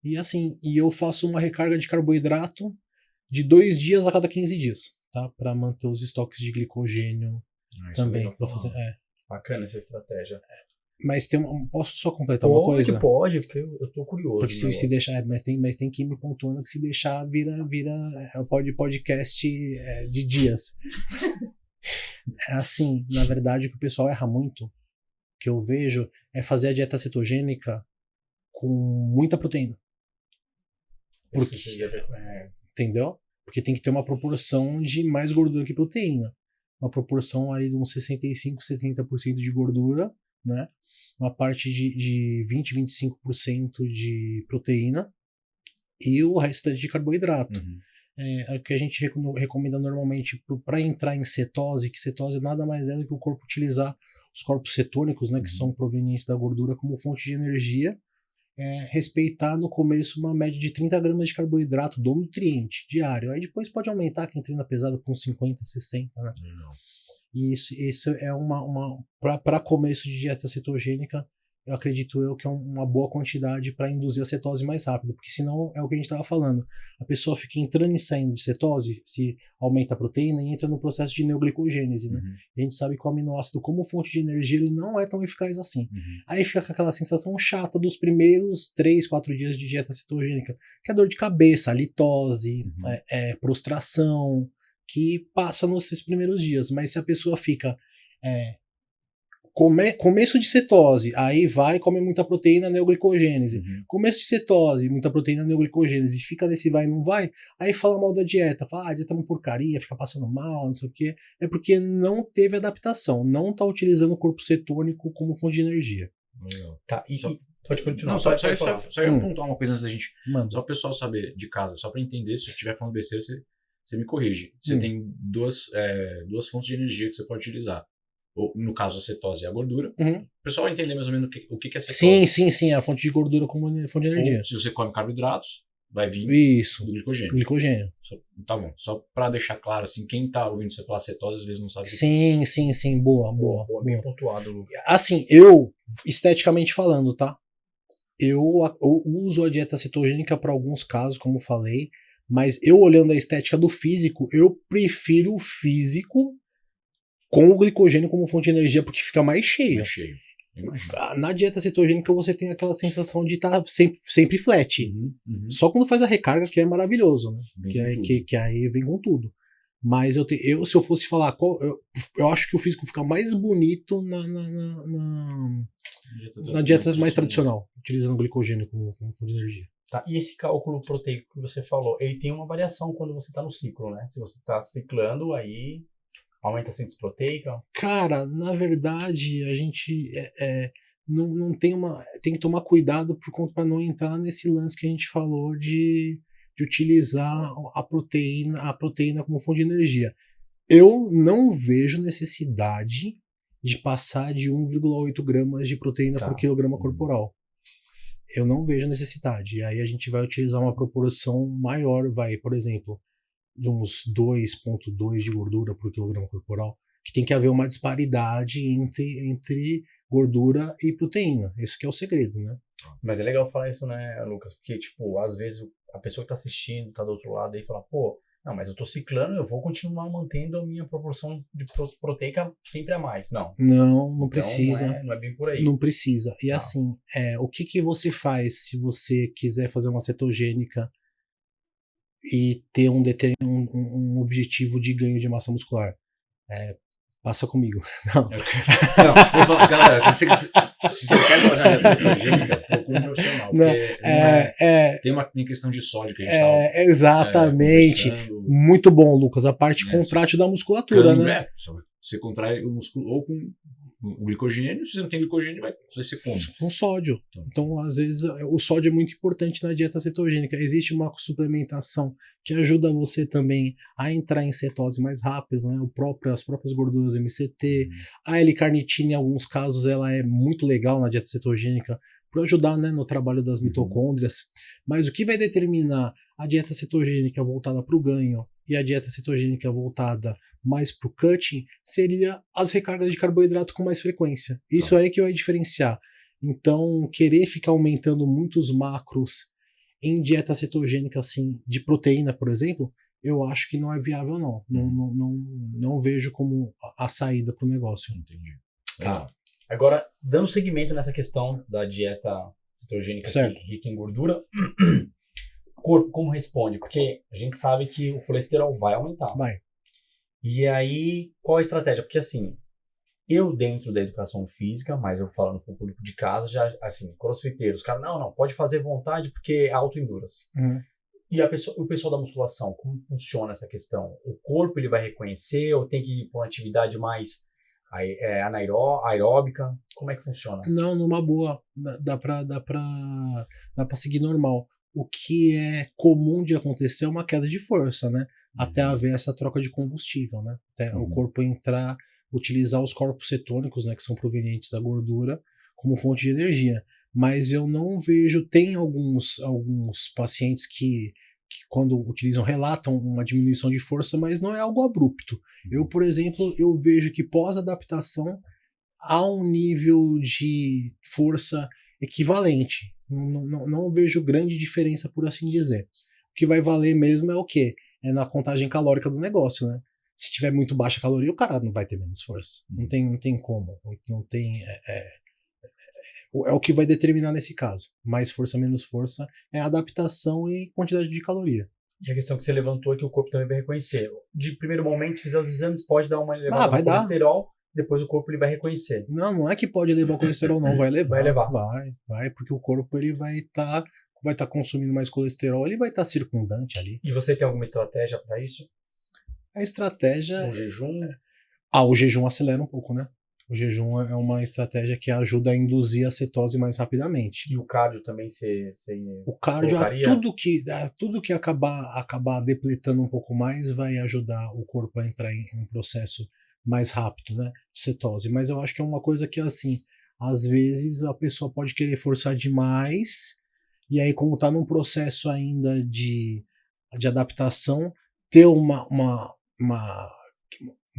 E assim, eu faço uma recarga de carboidrato de 2 dias a cada 15 dias. tá? Para manter os estoques de glicogênio Isso também. é legal Pra falar. fazer, Bacana essa estratégia. Mas posso só completar uma coisa? Pode, porque eu tô curioso. Porque se deixar, mas tem que ir me pontuando que se deixar vira podcast de dias. Assim, na verdade, o que o pessoal erra muito, que eu vejo, é fazer a dieta cetogênica com muita proteína. Porque, entendeu? Porque tem que ter uma proporção de mais gordura que proteína. Uma proporção ali de uns 65, 70% de gordura, né? Uma parte de 20, 25% de proteína e o restante de carboidrato. É o que a gente recomenda normalmente para entrar em cetose, que cetose nada mais é do que o corpo utilizar os corpos cetônicos, né, que são provenientes da gordura, como fonte de energia, respeitar no começo uma média de 30 gramas de carboidrato do nutriente diário. Aí depois pode aumentar quem treina pesado com 50, 60, né? E isso é para começo de dieta cetogênica, eu acredito que é uma boa quantidade para induzir a cetose mais rápido, porque senão é o que a gente estava falando. A pessoa fica entrando e saindo de cetose, se aumenta a proteína e entra no processo de neoglicogênese, né? A gente sabe que o aminoácido, como fonte de energia, ele não é tão eficaz assim. Aí fica com aquela sensação chata dos primeiros 3, 4 dias de dieta cetogênica, que é dor de cabeça, litose, prostração, que passa nesses primeiros dias. Mas se a pessoa fica começo de cetose, aí vai e come muita proteína, neoglicogênese. Começo de cetose, muita proteína, neoglicogênese. Fica nesse vai e não vai, aí fala mal da dieta. Fala, a dieta é uma porcaria, fica passando mal, não sei o quê. É porque não teve adaptação, não está utilizando o corpo cetônico como fonte de energia. Legal. Tá, pode continuar. Não, só ia apontar uma coisa antes da gente. Manda. Só o pessoal saber de casa, só para entender, se eu estiver falando besteira, você me corrige. Você tem duas fontes de energia que você pode utilizar. Ou, no caso, a cetose e a gordura. O pessoal vai entender mais ou menos o que é cetose. Sim, a fonte de gordura como fonte de energia. Ou, se você come carboidratos, vai vir Isso, do glicogênio. Glicogênio. Tá bom. Só para deixar claro, assim, quem tá ouvindo você falar cetose, às vezes não sabe. Sim, boa. Bem pontuado, Lucas. Assim, eu, esteticamente falando, tá? Eu uso a dieta cetogênica para alguns casos, como falei, mas eu olhando a estética do físico, eu prefiro o físico com o glicogênio como fonte de energia, porque fica mais cheio. Mais cheio. Na dieta cetogênica você tem aquela sensação de estar sempre flat. Só quando faz a recarga, que é maravilhoso, né? Que aí vem com tudo. Mas se eu fosse falar, eu acho que o físico fica mais bonito na dieta mais tradicional, utilizando o glicogênio como fonte de energia. Tá, e esse cálculo proteico que você falou, ele tem uma variação quando você está no ciclo, né? Se você está ciclando, aí aumenta a síntese proteica? Cara, na verdade, a gente não tem tem que tomar cuidado para não entrar nesse lance que a gente falou de utilizar a proteína como fonte de energia. Eu não vejo necessidade de passar de 1,8 gramas de proteína por quilograma corporal. Eu não vejo necessidade. E aí a gente vai utilizar uma proporção maior, por exemplo, de uns 2,2 de gordura por quilograma corporal, que tem que haver uma disparidade entre gordura e proteína. Esse que é o segredo, né? Mas é legal falar isso, né, Lucas? Porque, tipo, às vezes a pessoa que tá assistindo, tá do outro lado aí, fala, pô, não, mas eu tô ciclando, eu vou continuar mantendo a minha proporção de proteica sempre a mais. Não precisa. Então, não é bem por aí. Não precisa. E assim, o que você faz se você quiser fazer uma cetogênica e ter um objetivo de ganho de massa muscular? Passa comigo. Não, eu vou falar, galera, se você quer fazer uma dieta cetogênica, procure um profissional. Porque tem questão de sódio que a gente tá exatamente. Muito bom, Lucas. A parte contrátil da musculatura, né? Você contrai o músculo ou com o glicogênio, se você não tem glicogênio, vai ser como? Com sódio. Então, às vezes, o sódio é muito importante na dieta cetogênica. Existe uma suplementação que ajuda você também a entrar em cetose mais rápido, né? As próprias gorduras MCT. A L-carnitina, em alguns casos, ela é muito legal na dieta cetogênica para ajudar, né, no trabalho das mitocôndrias. Mas o que vai determinar a dieta cetogênica voltada para o ganho e a dieta cetogênica voltada mais para o cutting seria as recargas de carboidrato com mais frequência. Isso aí que vai diferenciar. Então, querer ficar aumentando muitos macros em dieta cetogênica, assim, de proteína, por exemplo, eu acho que não é viável, não. Não vejo como a saída para o negócio. Entendi. Tá. Agora, dando seguimento nessa questão da dieta cetogênica Certo. rica em gordura, o corpo como responde? Porque a gente sabe que o colesterol vai aumentar. Vai. E aí, qual a estratégia? Porque assim, eu dentro da educação física, mas eu falando para o público de casa, já assim, crossfiteiros, os caras, não, pode fazer vontade porque é auto-endurance. E o pessoal da musculação, como funciona essa questão? O corpo ele vai reconhecer ou tem que ir para uma atividade mais aeróbica? Como é que funciona? Não, numa boa. Dá pra seguir normal. O que é comum de acontecer é uma queda de força, né? Até haver essa troca de combustível, né? Até o corpo utilizar os corpos cetônicos, né, que são provenientes da gordura, como fonte de energia. Mas eu não vejo, tem alguns pacientes que quando utilizam, relatam uma diminuição de força, mas não é algo abrupto. Eu, por exemplo, eu vejo que pós-adaptação há um nível de força equivalente. Não vejo grande diferença, por assim dizer. O que vai valer mesmo é o quê? É na contagem calórica do negócio, né? Se tiver muito baixa caloria, o cara não vai ter menos força. Não tem como. Não tem... É o que vai determinar nesse caso. Mais força, menos força, é adaptação e quantidade de caloria. E a questão que você levantou é que o corpo também vai reconhecer. De primeiro momento, fizer os exames, pode dar uma elevada no colesterol, depois o corpo ele vai reconhecer. Não é que pode levar o colesterol, não. Vai levar. Vai levar. Vai, porque o corpo ele vai estar consumindo mais colesterol, ele vai estar circundante ali. E você tem alguma estratégia para isso? A estratégia... O jejum? O jejum acelera um pouco, né? O jejum é uma estratégia que ajuda a induzir a cetose mais rapidamente. E o cardio também o cardio, colocaria? tudo que acabar depletando um pouco mais vai ajudar o corpo a entrar em um processo mais rápido, né? De cetose. Mas eu acho que é uma coisa que, assim, às vezes a pessoa pode querer forçar demais, e aí, como está num processo ainda de adaptação, ter uma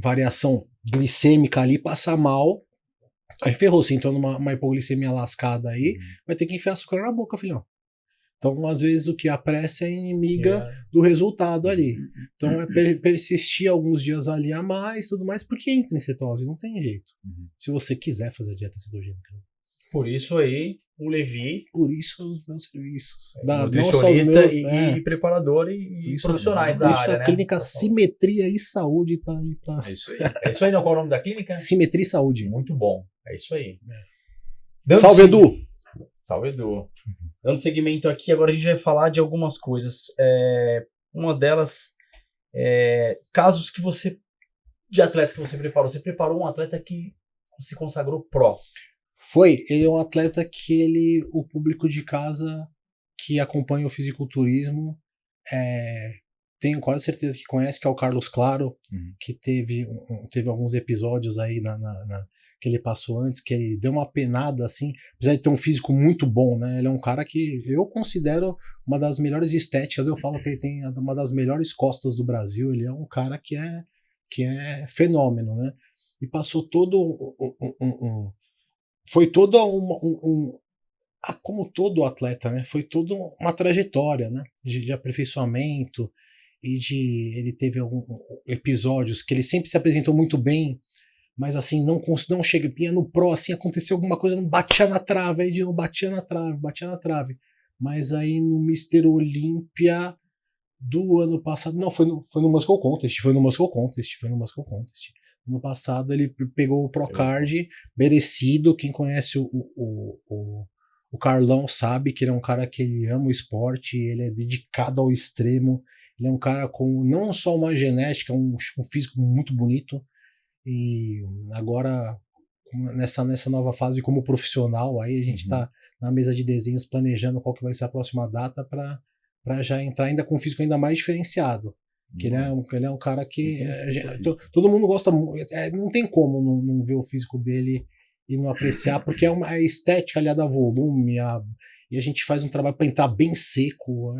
variação glicêmica ali, passar mal, aí ferrou, você entrou numa hipoglicemia lascada aí, vai ter que enfiar açúcar na boca, filhão. Então, às vezes, o que a pressa é inimiga do resultado ali. Então, é persistir alguns dias ali a mais, tudo mais, porque entra em cetose, não tem jeito. Se você quiser fazer a dieta cetogênica. Por isso aí, o Levi... Por isso, os meus serviços. Nutricionista e preparador e profissionais da área, Isso, a clínica Simetria e Saúde tá aí pra... É isso aí. É isso aí, não? Qual é o nome da clínica? Simetria e Saúde. Muito bom. É isso aí. Salve, Edu! Salve, Edu. Dando seguimento aqui, agora a gente vai falar de algumas coisas. Uma delas, casos que de atletas que você preparou. Você preparou um atleta que se consagrou pró. Ele é um atleta que o público de casa que acompanha o fisiculturismo tenho quase certeza que conhece, que é o Carlos Claro, que teve alguns episódios aí que ele passou antes, que ele deu uma penada assim, apesar de ter um físico muito bom, né? Ele é um cara que eu considero uma das melhores estéticas, eu falo que ele tem uma das melhores costas do Brasil, ele é um cara que é fenômeno, né? E passou todo foi toda como todo atleta, né? Foi toda uma trajetória, né? De aperfeiçoamento e ele teve alguns episódios que ele sempre se apresentou muito bem, mas assim, não chega, ia no pro, assim, aconteceu alguma coisa, não batia na trave, aí de novo batia na trave. Mas aí no Mr. Olímpia do ano passado, não, foi no Muscle Contest. No passado ele pegou o Procard merecido. Quem conhece o Carlão sabe que ele é um cara que ele ama o esporte, ele é dedicado ao extremo, ele é um cara com não só uma genética, um físico muito bonito, e agora nessa nova fase como profissional, aí a gente está na mesa de desenhos planejando qual que vai ser a próxima data para já entrar ainda com um físico ainda mais diferenciado. Que ele é um cara que todo mundo gosta muito, não tem como não ver o físico dele e não apreciar, porque é a estética ali da volume, e a gente faz um trabalho para entrar bem seco,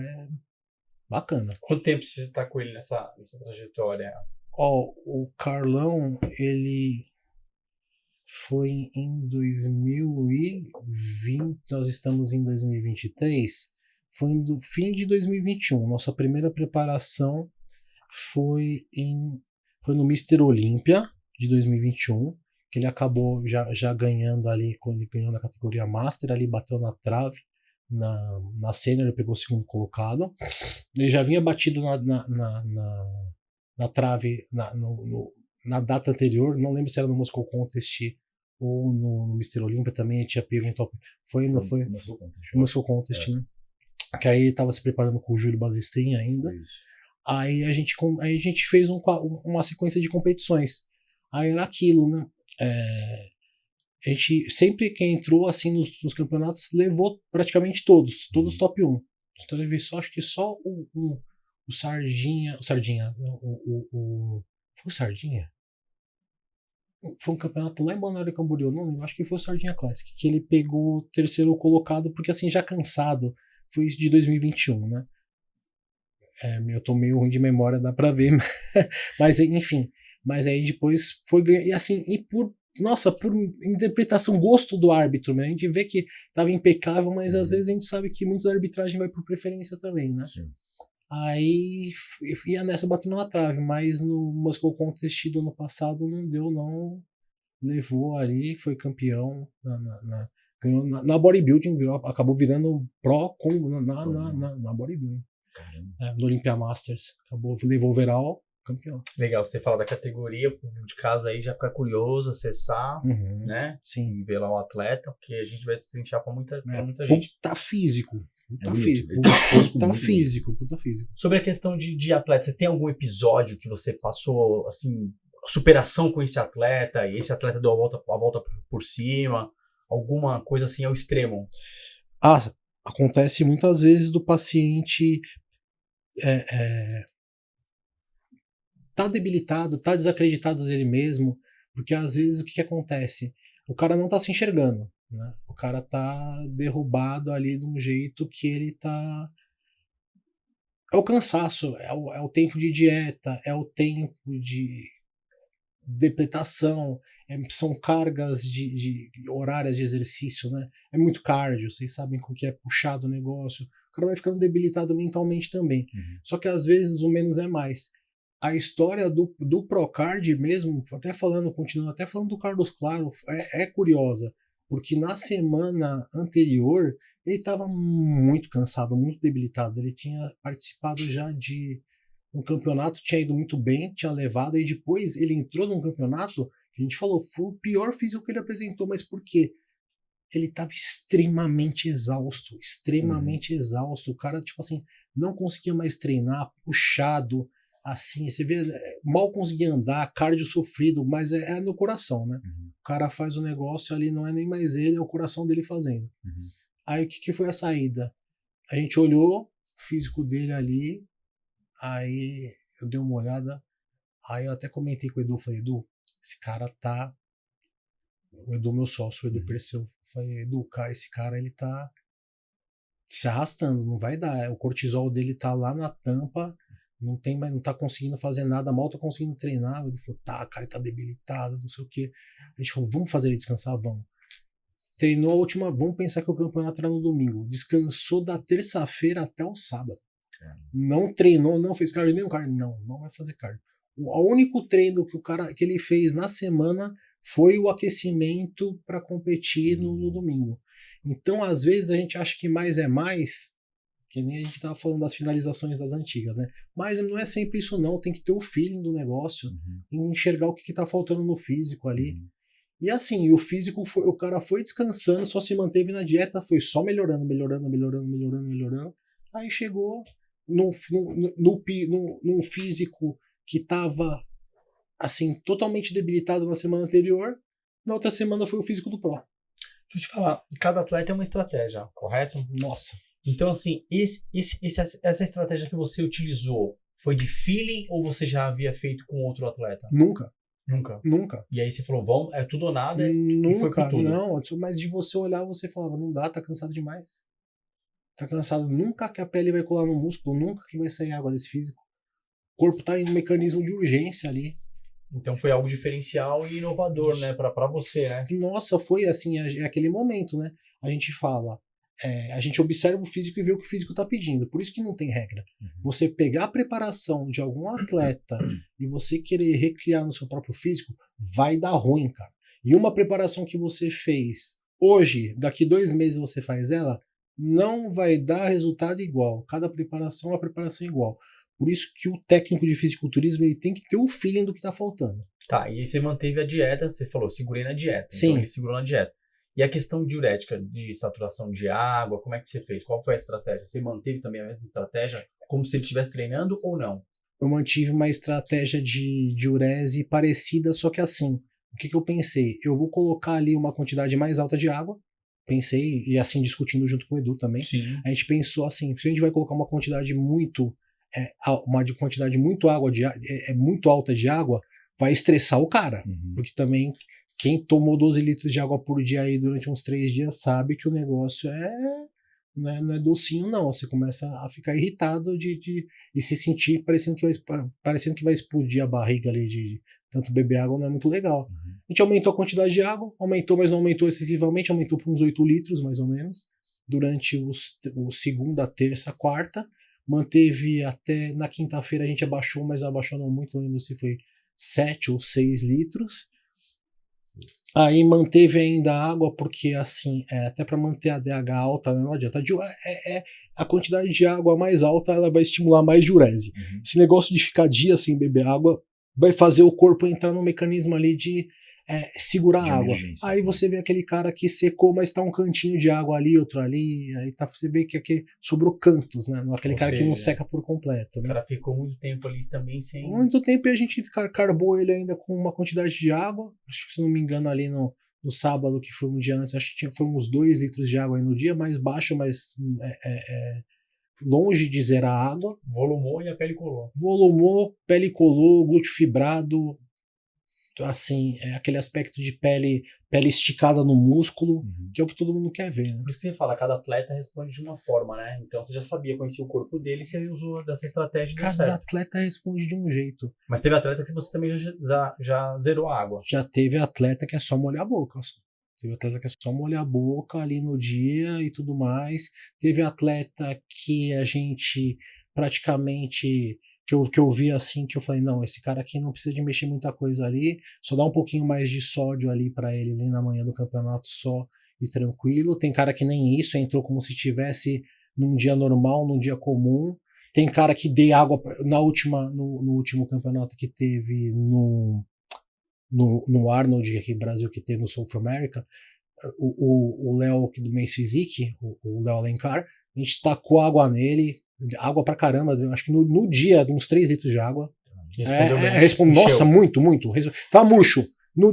bacana. Quanto tempo você está com ele nessa trajetória? O Carlão, ele foi em 2020, nós estamos em 2023, foi no fim de 2021, nossa primeira preparação. foi no Mr. Olímpia de 2021, que ele acabou já ganhando ali, quando ele ganhou na categoria Master, ali bateu na trave, na Sênior ele pegou o segundo colocado. Ele já vinha batido na trave na data anterior, não lembro se era no Moscow Contest ou no Mr. Olympia também, ele tinha pego um top. Foi no Moscow Contest, né? Que aí ele tava se preparando com o Júlio Balestrin ainda. Aí a gente fez uma sequência de competições. Aí era aquilo, né? A gente, sempre quem entrou assim nos campeonatos, levou praticamente todos top 1. Então eu vi acho que só o Sardinha. Foi o Sardinha? Foi um campeonato lá em Balneário Camboriú, não lembro, acho que foi o Sardinha Classic, que ele pegou o terceiro colocado, porque assim, já cansado, foi isso de 2021, né? Eu tô meio ruim de memória, dá pra ver, mas enfim, mas aí depois foi ganhar, e assim, por interpretação, gosto do árbitro, né? A gente vê que tava impecável, mas às vezes a gente sabe que muito da arbitragem vai por preferência também, né? Sim. Aí ia nessa batendo na trave, mas no Moscow Contest do ano passado não deu, não. Levou ali, foi campeão ganhou na bodybuilding, acabou virando pro na bodybuilding. No Olympia Masters. Levou o overall, campeão. Legal, você fala da categoria, o público de casa aí já fica curioso, acessar, né? Sim. E ver lá o atleta, porque a gente vai destrinchar pra muita gente. Puta físico. Puta físico. Sobre a questão de atleta, você tem algum episódio que você passou, assim, superação com esse atleta, e esse atleta deu a volta por cima, alguma coisa assim ao extremo? Acontece muitas vezes do paciente tá debilitado, tá desacreditado dele mesmo, porque às vezes o que acontece? O cara não tá se enxergando, né? O cara tá derrubado ali de um jeito que ele tá... É o cansaço, é o tempo de dieta, é o tempo de depletação, são cargas de horárias de exercício, né? É muito cardio, vocês sabem com que é puxado o negócio. O cara vai ficando debilitado mentalmente também. Só que às vezes o menos é mais. A história do Procard mesmo, continuando até falando do Carlos Claro, é curiosa, porque na semana anterior ele estava muito cansado, muito debilitado. Ele tinha participado já de um campeonato, tinha ido muito bem, tinha levado, e depois ele entrou num campeonato, a gente falou, foi o pior físico que ele apresentou, mas por quê? Ele estava extremamente exausto, exausto. O cara, tipo assim, não conseguia mais treinar, puxado, assim, você vê, mal conseguia andar, cardio sofrido, mas é no coração, né? O cara faz o negócio ali, não é nem mais ele, é o coração dele fazendo. Aí o que foi a saída? A gente olhou o físico dele ali, aí eu dei uma olhada, aí eu até comentei com o Edu, falei, Edu, esse cara tá... O Edu, meu sócio, o Edu Perseu, falei, Edu, esse cara, ele tá se arrastando, não vai dar, o cortisol dele tá lá na tampa, não tá conseguindo fazer nada, mal tá conseguindo treinar. O Edu falou, cara, ele tá debilitado, não sei o que. A gente falou, vamos fazer ele descansar? Vamos. Treinou a última, vamos pensar que o campeonato era no domingo, descansou da terça-feira até o sábado. Não treinou, não fez cardio, nenhum cardio, não vai fazer cardio. O único treino que ele fez na semana foi o aquecimento para competir no domingo. Então, às vezes, a gente acha que mais é mais, que nem a gente estava falando das finalizações das antigas, né? Mas não é sempre isso, não. Tem que ter o feeling do negócio e enxergar o que está faltando no físico ali. E assim, o físico, o cara foi descansando, só se manteve na dieta, foi só melhorando. Aí chegou num físico que estava assim, totalmente debilitado na semana anterior. Na outra semana foi o físico do Pro. Deixa eu te falar, cada atleta é uma estratégia, correto? Nossa. Então, assim, essa estratégia que você utilizou foi de feeling ou você já havia feito com outro atleta? Nunca. E aí você falou, vamos, é tudo ou nada, nunca, e foi por tudo. Não, mas de você olhar, você falava, não dá, tá cansado demais. Tá cansado, nunca que a pele vai colar no músculo, nunca que vai sair água desse físico. O corpo tá em um mecanismo de urgência ali. Então foi algo diferencial e inovador, né, pra você, né? Nossa, foi assim, é aquele momento, né? A gente fala, a gente observa o físico e vê o que o físico está pedindo. Por isso que não tem regra. Você pegar a preparação de algum atleta e você querer recriar no seu próprio físico, vai dar ruim, cara. E uma preparação que você fez hoje, daqui 2 meses você faz ela, não vai dar resultado igual. Cada preparação é uma preparação igual. Por isso que o técnico de fisiculturismo ele tem que ter o feeling do que está faltando. Tá, e aí você manteve a dieta, você falou, segurei na dieta. Sim. Então ele segurou na dieta. E a questão diurética, de saturação de água, como é que você fez? Qual foi a estratégia? Você manteve também a mesma estratégia, como se ele estivesse treinando ou não? Eu mantive uma estratégia de diurese parecida, só que assim, o que eu pensei? Eu vou colocar ali uma quantidade mais alta de água, pensei, e assim discutindo junto com o Edu também, Sim. a gente pensou assim, se a gente vai colocar uma quantidade muito muito alta de água, vai estressar o cara, porque também quem tomou 12 litros de água por dia aí durante uns 3 dias sabe que o negócio não é docinho não, você começa a ficar irritado e se sentir parecendo que vai explodir a barriga ali de tanto beber água, não é muito legal. A gente aumentou a quantidade de água, aumentou, mas não aumentou excessivamente, aumentou para uns 8 litros mais ou menos, durante o segunda, terça, quarta, manteve até na quinta-feira a gente abaixou, mas abaixou não muito, não lembro se foi 7 ou 6 litros. Aí manteve ainda a água, porque assim, até para manter a DH alta, né, não adianta. A quantidade de água mais alta ela vai estimular mais diurese. Esse negócio de ficar dias sem beber água vai fazer o corpo entrar num mecanismo ali de segurar a água. Aí você vê aquele cara que secou, mas tá um cantinho de água ali, outro ali, aí você vê que aqui sobrou cantos, né? Aquele cara que não seca por completo. Né? O cara ficou muito tempo ali também sem... Muito tempo e a gente carbou ele ainda com uma quantidade de água, acho que se não me engano ali no sábado, que foi um dia antes, acho que foi uns 2 litros de água aí no dia, mais baixo, mas longe de zerar a água. Volumou e a pele colou. Volumou, pele colou, glúteo fibrado, assim, aquele aspecto de pele esticada no músculo, que é o que todo mundo quer ver. Né? Por isso que você fala, cada atleta responde de uma forma, né? Então você já sabia, conhecia o corpo dele e você usou dessa estratégia. Cada atleta responde de um jeito. Mas teve atleta que você também já zerou a água. Já teve atleta que é só molhar a boca. Teve atleta que é só molhar a boca ali no dia e tudo mais. Teve atleta que a gente praticamente... Que eu vi assim, que eu falei, não, esse cara aqui não precisa de mexer muita coisa ali, só dá um pouquinho mais de sódio ali para ele ali na manhã do campeonato só e tranquilo. Tem cara que nem isso, entrou como se estivesse num dia normal, num dia comum. Tem cara que dei água no último campeonato que teve no Arnold aqui no Brasil, que teve no South America, o Léo do Men's Physique, o Léo Alencar, a gente tacou água nele, água pra caramba, acho que no dia, uns 3 litros de água. Nossa, muito. Tava murcho.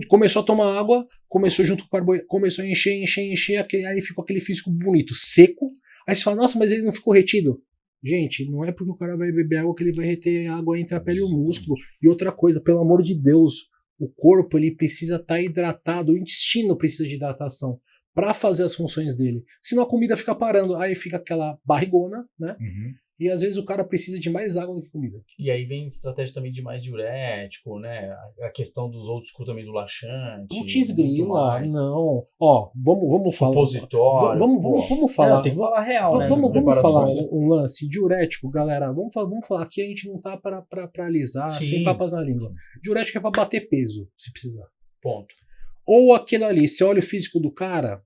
Começou a tomar água, começou junto com o carboidrato, começou a encher, aí ficou aquele físico bonito, seco. Aí você fala, nossa, mas ele não ficou retido. Gente, não é porque o cara vai beber água que ele vai reter água entre a pele e o músculo. E outra coisa, pelo amor de Deus, o corpo ele precisa estar hidratado, o intestino precisa de hidratação para fazer as funções dele. Senão a comida fica parando, aí fica aquela barrigona, né? E às vezes o cara precisa de mais água do que comida. E aí vem estratégia também de mais diurético, né? A questão dos outros também do laxante. Putz grila, não. Ó, vamos falar. Supositório. Vamos falar. Tem que falar real, né? Vamos falar um lance diurético, galera. Vamos falar que a gente não tá pra alisar, sem papas na língua. Diurético é pra bater peso, se precisar. Ponto. Ou aquele ali, você olha o físico do cara,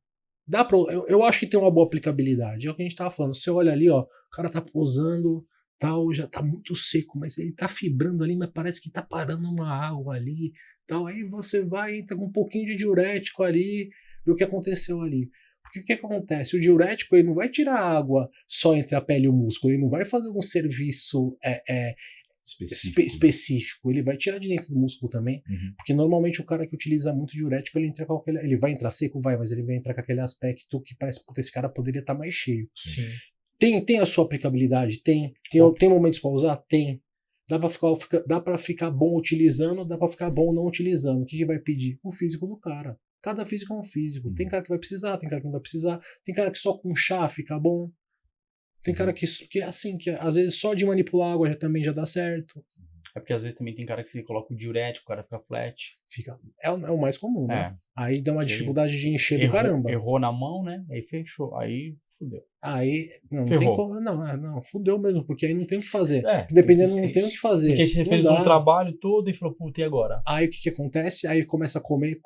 eu acho que tem uma boa aplicabilidade. É o que a gente tava falando. Você olha ali, ó, o cara tá posando, tal, já tá muito seco, mas ele tá fibrando ali, mas parece que tá parando uma água ali, tal. Aí você vai, entra com um pouquinho de diurético ali, vê o que aconteceu ali. Porque o que acontece? O diurético ele não vai tirar água só entre a pele e o músculo, ele não vai fazer um serviço específico, ele vai tirar de dentro do músculo também, porque normalmente o cara que utiliza muito diurético, ele vai entrar seco, mas ele vai entrar com aquele aspecto que parece que esse cara poderia estar mais cheio. Sim. Tem a sua aplicabilidade? Tem momentos para usar? Tem. Dá pra ficar bom utilizando, dá pra ficar bom não utilizando. O que vai pedir? O físico do cara. Cada físico é um físico. Tem cara que vai precisar, tem cara que não vai precisar, tem cara que só com chá fica bom. Tem cara que assim, que às vezes só de manipular água também já dá certo. É porque às vezes também tem cara que você coloca o diurético, o cara fica flat. É o mais comum, né? É. Aí dá uma E aí dificuldade de encher do caramba. Errou na mão, né? Aí fechou. Aí fudeu. Aí não tem Ferrou. como. Não, fudeu mesmo, porque aí não tem o que fazer. É, Dependendo, não tem o que fazer. Porque você Não fez dá. um trabalho todo e falou, puta, e agora? Aí o que acontece? Aí começa a comer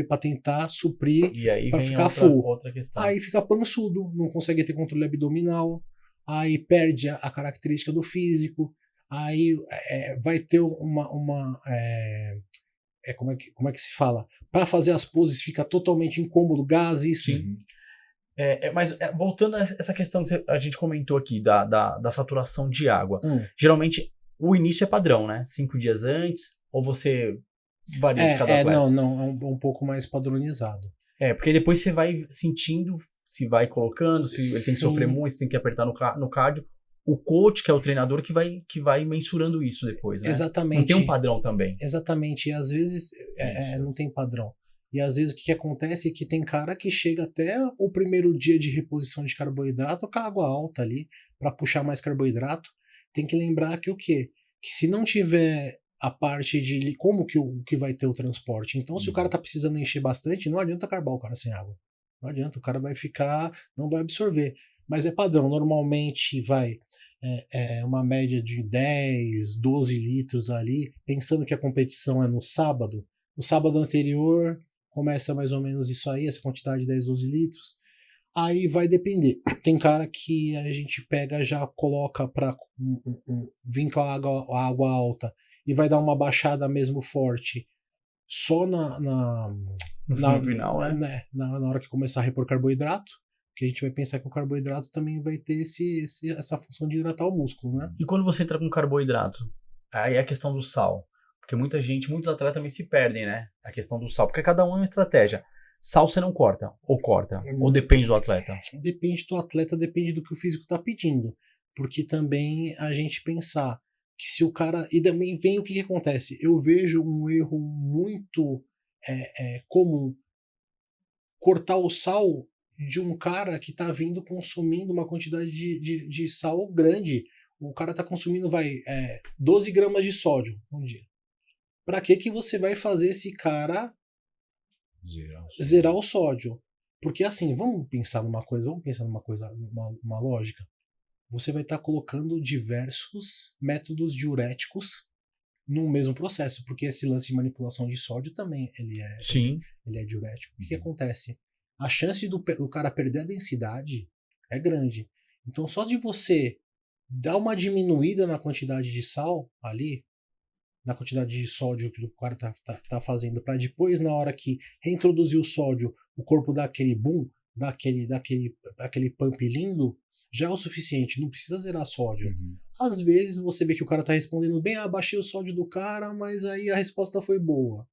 pra tentar suprir, E aí pra vem ficar full. outra questão. Aí fica pançudo, não consegue ter controle abdominal, aí perde a característica do físico, aí vai ter como é que se fala? Para fazer as poses fica totalmente incômodo, gases. Sim. Mas voltando a essa questão que a gente comentou aqui, da saturação de água. Geralmente, o início é padrão, né? 5 dias antes, ou você varia de cada atleta? Não, é um pouco mais padronizado. Porque depois você vai sentindo, se vai colocando, se ele tem que sofrer muito, se tem que apertar no cardio. O coach, que é o treinador, que vai mensurando isso depois, né? Exatamente. Não tem um padrão também. Exatamente, e às vezes não tem padrão. E às vezes o que acontece é que tem cara que chega até o primeiro dia de reposição de carboidrato com a água alta ali, para puxar mais carboidrato. Tem que lembrar que o quê? Que se não tiver a parte de como que vai ter o transporte. Então, se o cara tá precisando encher bastante, não adianta carbar o cara sem água. Não adianta, o cara vai ficar, não vai absorver. Mas é padrão, normalmente vai uma média de 10, 12 litros ali, pensando que a competição é no sábado. No sábado anterior começa mais ou menos isso aí, essa quantidade de 10, 12 litros. Aí vai depender. Tem cara que a gente pega, já coloca para vir com a água alta e vai dar uma baixada mesmo forte só no final, né? Na hora que começar a repor carboidrato, que a gente vai pensar que o carboidrato também vai ter essa função de hidratar o músculo, né? E quando você entra com carboidrato, aí é a questão do sal. Porque muitos atletas também se perdem, né? A questão do sal, porque cada um é uma estratégia. Sal você não corta, ou depende do atleta? Depende do atleta, depende do que o físico está pedindo. Porque também a gente pensar que se o cara... E também vem o que acontece. Eu vejo um erro muito comum. Cortar o sal de um cara que está vindo consumindo uma quantidade de sal grande. O cara está consumindo, 12 gramas de sódio um dia. Para que você vai fazer esse cara zerar o sódio? Porque assim, vamos pensar numa coisa, uma lógica. Você vai estar colocando diversos métodos diuréticos no mesmo processo, porque esse lance de manipulação de sódio também ele é diurético. O que acontece? A chance do cara perder a densidade é grande. Então só de você dar uma diminuída na quantidade de sal ali, na quantidade de sódio que o cara tá fazendo, para depois, na hora que reintroduzir o sódio, o corpo dá aquele boom, dá aquele pump lindo, já é o suficiente, não precisa zerar sódio. Às vezes você vê que o cara tá respondendo bem, baixei o sódio do cara, mas aí a resposta foi boa.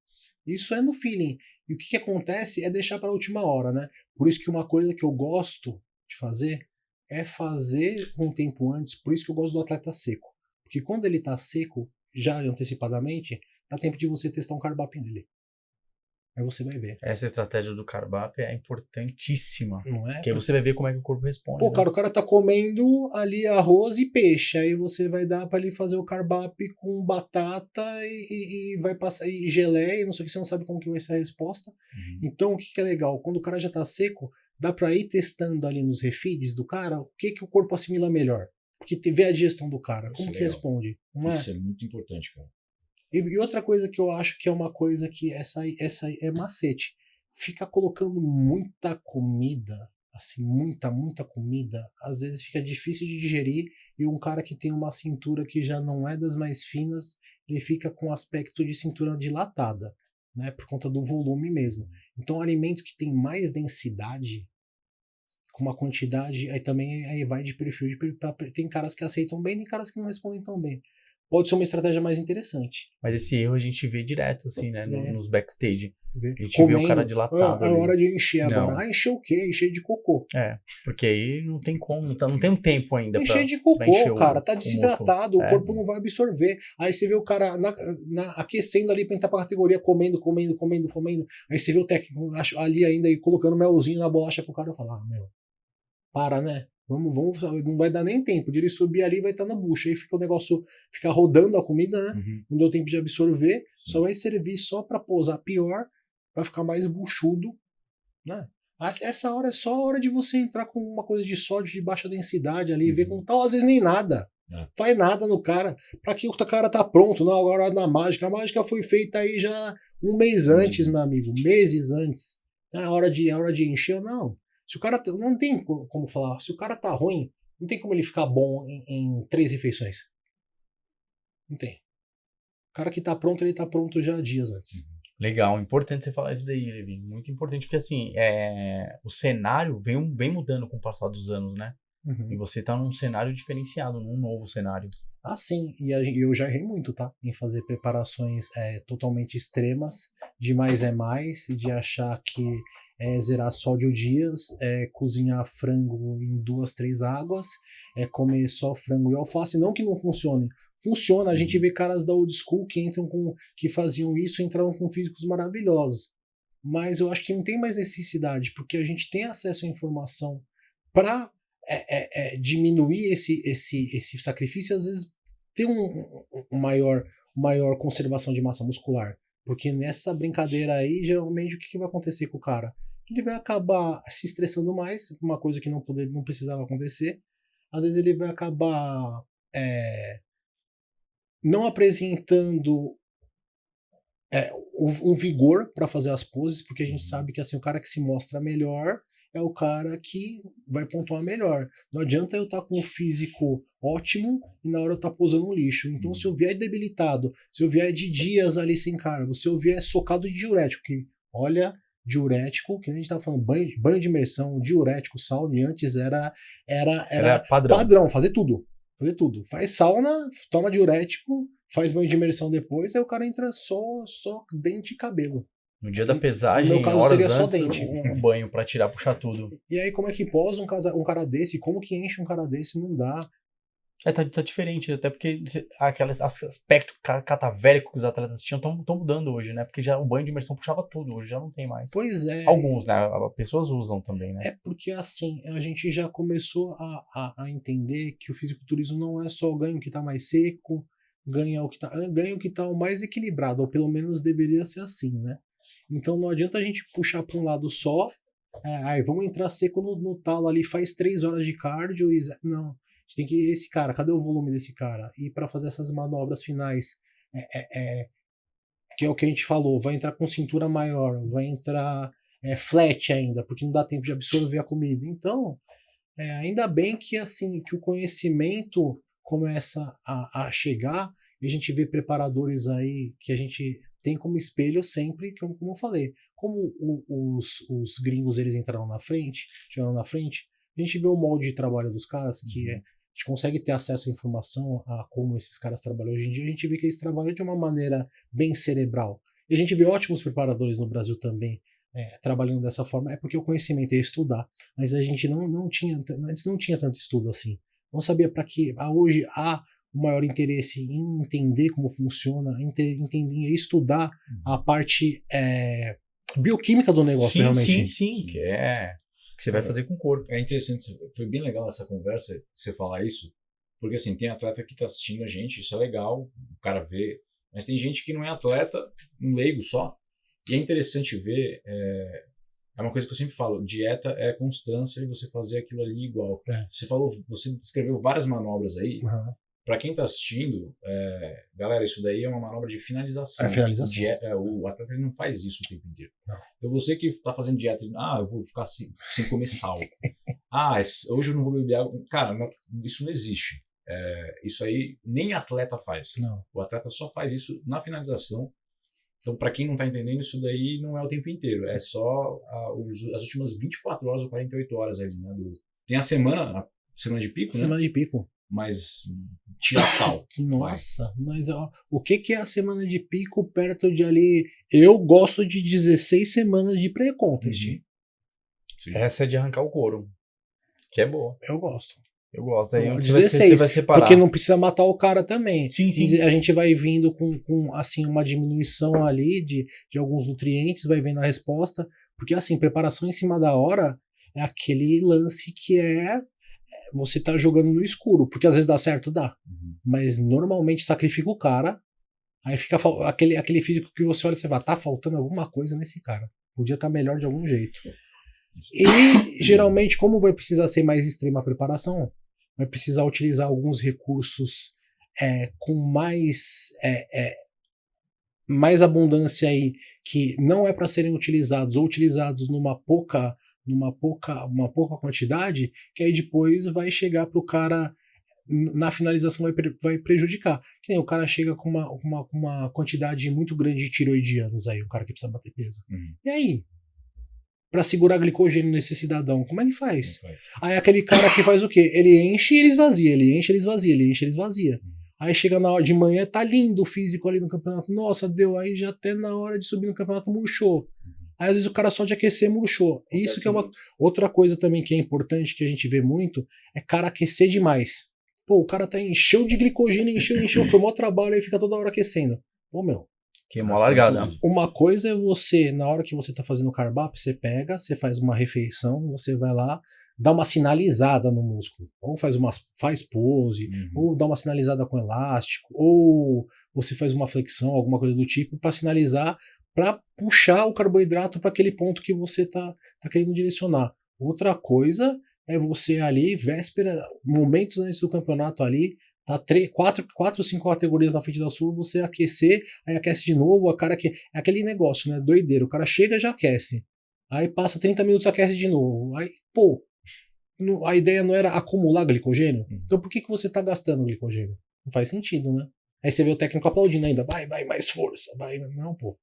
Isso é no feeling. E o que acontece é deixar para a última hora, né? Por isso que uma coisa que eu gosto de fazer é fazer um tempo antes, por isso que eu gosto do atleta seco. Porque quando ele tá seco, já antecipadamente, dá tempo de você testar um carb-up nele. Aí você vai ver. Essa estratégia do carb-up é importantíssima. Não é? Porque aí você vai ver como é que o corpo responde. Pô, cara, o cara tá comendo ali arroz e peixe. Aí você vai dar pra ele fazer o carb-up com batata e vai passar e geleia e não sei o que, você não sabe como que vai ser a resposta. Então, o que é legal? Quando o cara já tá seco, dá pra ir testando ali nos refeeds do cara o que o corpo assimila melhor. Porque vê a digestão do cara, como que responde. Não é? Isso é muito importante, cara. E outra coisa que eu acho que é uma coisa que essa é macete. Fica colocando muita comida, assim, muita comida, às vezes fica difícil de digerir e um cara que tem uma cintura que já não é das mais finas, ele fica com aspecto de cintura dilatada, né, por conta do volume mesmo. Então alimentos que têm mais densidade, com uma quantidade, aí vai de perfil, tem caras que aceitam bem, tem caras que não respondem tão bem. Pode ser uma estratégia mais interessante. Mas esse erro a gente vê direto, assim, né? Nos backstage. A gente Comendo, vê o cara dilatado. É hora de encher agora. Encher o quê? Encher de cocô. Porque aí não tem como, não tem um tempo ainda encher de cocô, cara. Tá desidratado, o corpo não vai absorver. Aí você vê o cara aquecendo ali pra entrar pra categoria, comendo. Aí você vê o técnico ali ainda colocando melzinho na bolacha pro cara e falar, para, né? Vamos, não vai dar nem tempo de ele subir ali, vai estar no bucho. Aí fica o negócio, fica rodando a comida, né? Não deu tempo de absorver, só vai servir só para pousar pior, para ficar mais buchudo, né? Essa hora é só a hora de você entrar com uma coisa de sódio de baixa densidade ali, ver como tal, às vezes nem nada. Faz nada no cara, para que o cara tá pronto, não, agora na mágica. A mágica foi feita aí já um mês antes, meu amigo, meses antes. É hora de encher, não. Se o cara não tem como falar, se o cara tá ruim, não tem como ele ficar bom em 3 refeições. Não tem. O cara que tá pronto, ele tá pronto já dias antes. Legal, importante você falar isso daí, Levi. Muito importante, porque assim, o cenário vem mudando com o passar dos anos, né? E você tá num cenário diferenciado, num novo cenário. Ah, sim. E eu já errei muito, tá? Em fazer preparações totalmente extremas, de mais é mais, de achar que zerar sódio dias, cozinhar frango em 2, 3 águas, comer só frango e alface. Não que não funcione. Funciona, a gente vê caras da old school que faziam isso, entraram com físicos maravilhosos. Mas eu acho que não tem mais necessidade, porque a gente tem acesso à informação para diminuir esse sacrifício, às vezes ter maior conservação de massa muscular. Porque nessa brincadeira aí, geralmente o que vai acontecer com o cara? Ele vai acabar se estressando mais, uma coisa que não precisava acontecer. Às vezes ele vai acabar não apresentando um vigor para fazer as poses, porque a gente sabe que assim, o cara que se mostra melhor é o cara que vai pontuar melhor. Não adianta eu estar com um físico ótimo e na hora eu estar posando um lixo. Então, se eu vier debilitado, se eu vier de dias ali sem carbo, se eu vier socado de diurético, que olha, diurético, que a gente estava falando, banho de imersão, diurético, sauna, e antes era padrão, fazer tudo. Faz sauna, toma diurético, faz banho de imersão depois, aí o cara entra só dente e cabelo. No dia da pesagem, no meu caso, horas seria antes, só dente. um banho pra tirar, puxar tudo. E aí, como é que posa um cara desse? Como que enche um cara desse? Não dá. Tá diferente, até porque aquele aspecto catavérico que os atletas tinham estão mudando hoje, né? Porque já o banho de imersão puxava tudo, hoje já não tem mais. Pois é. Alguns, né? Pessoas usam também, né? É porque assim, a gente já começou a entender que o fisiculturismo não é só ganho que tá mais seco, ganha o que tá o mais equilibrado, ou pelo menos deveria ser assim, né? Então não adianta a gente puxar para um lado só, vamos entrar seco no talo ali, faz 3 horas de cardio e... Não, a gente tem que... Esse cara, cadê o volume desse cara? E para fazer essas manobras finais, que é o que a gente falou, vai entrar com cintura maior, vai entrar flat ainda, porque não dá tempo de absorver a comida. Então, ainda bem que assim que o conhecimento começa a chegar, e a gente vê preparadores aí que a gente tem como espelho sempre, como eu falei, como os gringos eles chegaram na frente, a gente vê o molde de trabalho dos caras, que a gente consegue ter acesso à informação a como esses caras trabalham hoje em dia, a gente vê que eles trabalham de uma maneira bem cerebral. E a gente vê ótimos preparadores no Brasil também trabalhando dessa forma, é porque o conhecimento é estudar, mas a gente antes não tinha tanto estudo assim, não sabia para que, hoje há o maior interesse em entender como funciona, entender, estudar a parte bioquímica do negócio, realmente. Sim, que você vai fazer com o corpo. É interessante, foi bem legal essa conversa, você falar isso, porque assim, tem atleta que tá assistindo a gente, isso é legal, o cara vê, mas tem gente que não é atleta, um leigo só, e é interessante ver, é uma coisa que eu sempre falo, dieta é constância e você fazer aquilo ali igual. Você descreveu várias manobras aí. Para quem está assistindo, galera, isso daí é uma manobra de finalização. O atleta ele não faz isso o tempo inteiro. Não. Então você que está fazendo dieta, eu vou ficar sem comer sal. Hoje eu não vou beber água. Cara, isso não existe. Isso aí nem atleta faz. Não. O atleta só faz isso na finalização. Então, para quem não está entendendo, isso daí não é o tempo inteiro. É só as últimas 24 horas ou 48 horas ali, né? Tem a semana de pico, né? Semana de pico. Mas tira sal. Nossa, mas o que é a semana de pico perto de ali? Eu gosto de 16 semanas de pré-contest. Essa é de arrancar o couro, que é boa. Eu gosto. Aí 16, você vai separar. Porque não precisa matar o cara também. Sim. A gente vai vindo com assim, uma diminuição ali de alguns nutrientes, vai vendo a resposta. Porque assim, preparação em cima da hora é aquele lance que você tá jogando no escuro, porque às vezes dá certo, dá. Uhum. Mas normalmente sacrifica o cara, aí fica aquele físico que você olha e você vai, tá faltando alguma coisa nesse cara. Podia estar melhor de algum jeito. E geralmente, como vai precisar ser mais extrema a preparação, vai precisar utilizar alguns recursos com mais abundância aí, que não é para serem utilizados ou utilizados numa pouca quantidade, que aí depois vai chegar pro cara na finalização vai prejudicar. Que nem o cara chega com uma quantidade muito grande de tiroidianos aí, o cara que precisa bater peso. Uhum. E aí? Pra segurar glicogênio nesse cidadão, como ele faz? Não faz. Aí aquele cara que faz o quê? Ele enche e ele esvazia, ele enche, ele esvazia, ele enche, ele esvazia. Aí chega na hora de manhã, tá lindo o físico ali no campeonato. Nossa, deu. Aí já até na hora de subir no campeonato murchou. Aí às vezes o cara só de aquecer murchou. Isso que é uma outra coisa também que é importante, que a gente vê muito, é cara aquecer demais. Pô, o cara tá encheu de glicogênio, encheu, foi mó trabalho, aí fica toda hora aquecendo. Pô, meu. Queimou a largada. Uma coisa é você, na hora que você tá fazendo carb-up, você pega, você faz uma refeição, você vai lá, dá uma sinalizada no músculo. Ou faz pose, ou dá uma sinalizada com elástico, ou você faz uma flexão, alguma coisa do tipo, para sinalizar, para puxar o carboidrato para aquele ponto que você tá querendo direcionar. Outra coisa é você ali, véspera, momentos antes do campeonato ali, tá 4 ou 5 categorias na frente da sua, você aquecer, aí aquece de novo, a cara que é aquele negócio, né, doideiro, o cara chega e já aquece. Aí passa 30 minutos, aquece de novo. Aí, pô, a ideia não era acumular glicogênio? Então por que você tá gastando glicogênio? Não faz sentido, né? Aí você vê o técnico aplaudindo ainda, vai, mais força, vai, não, pô.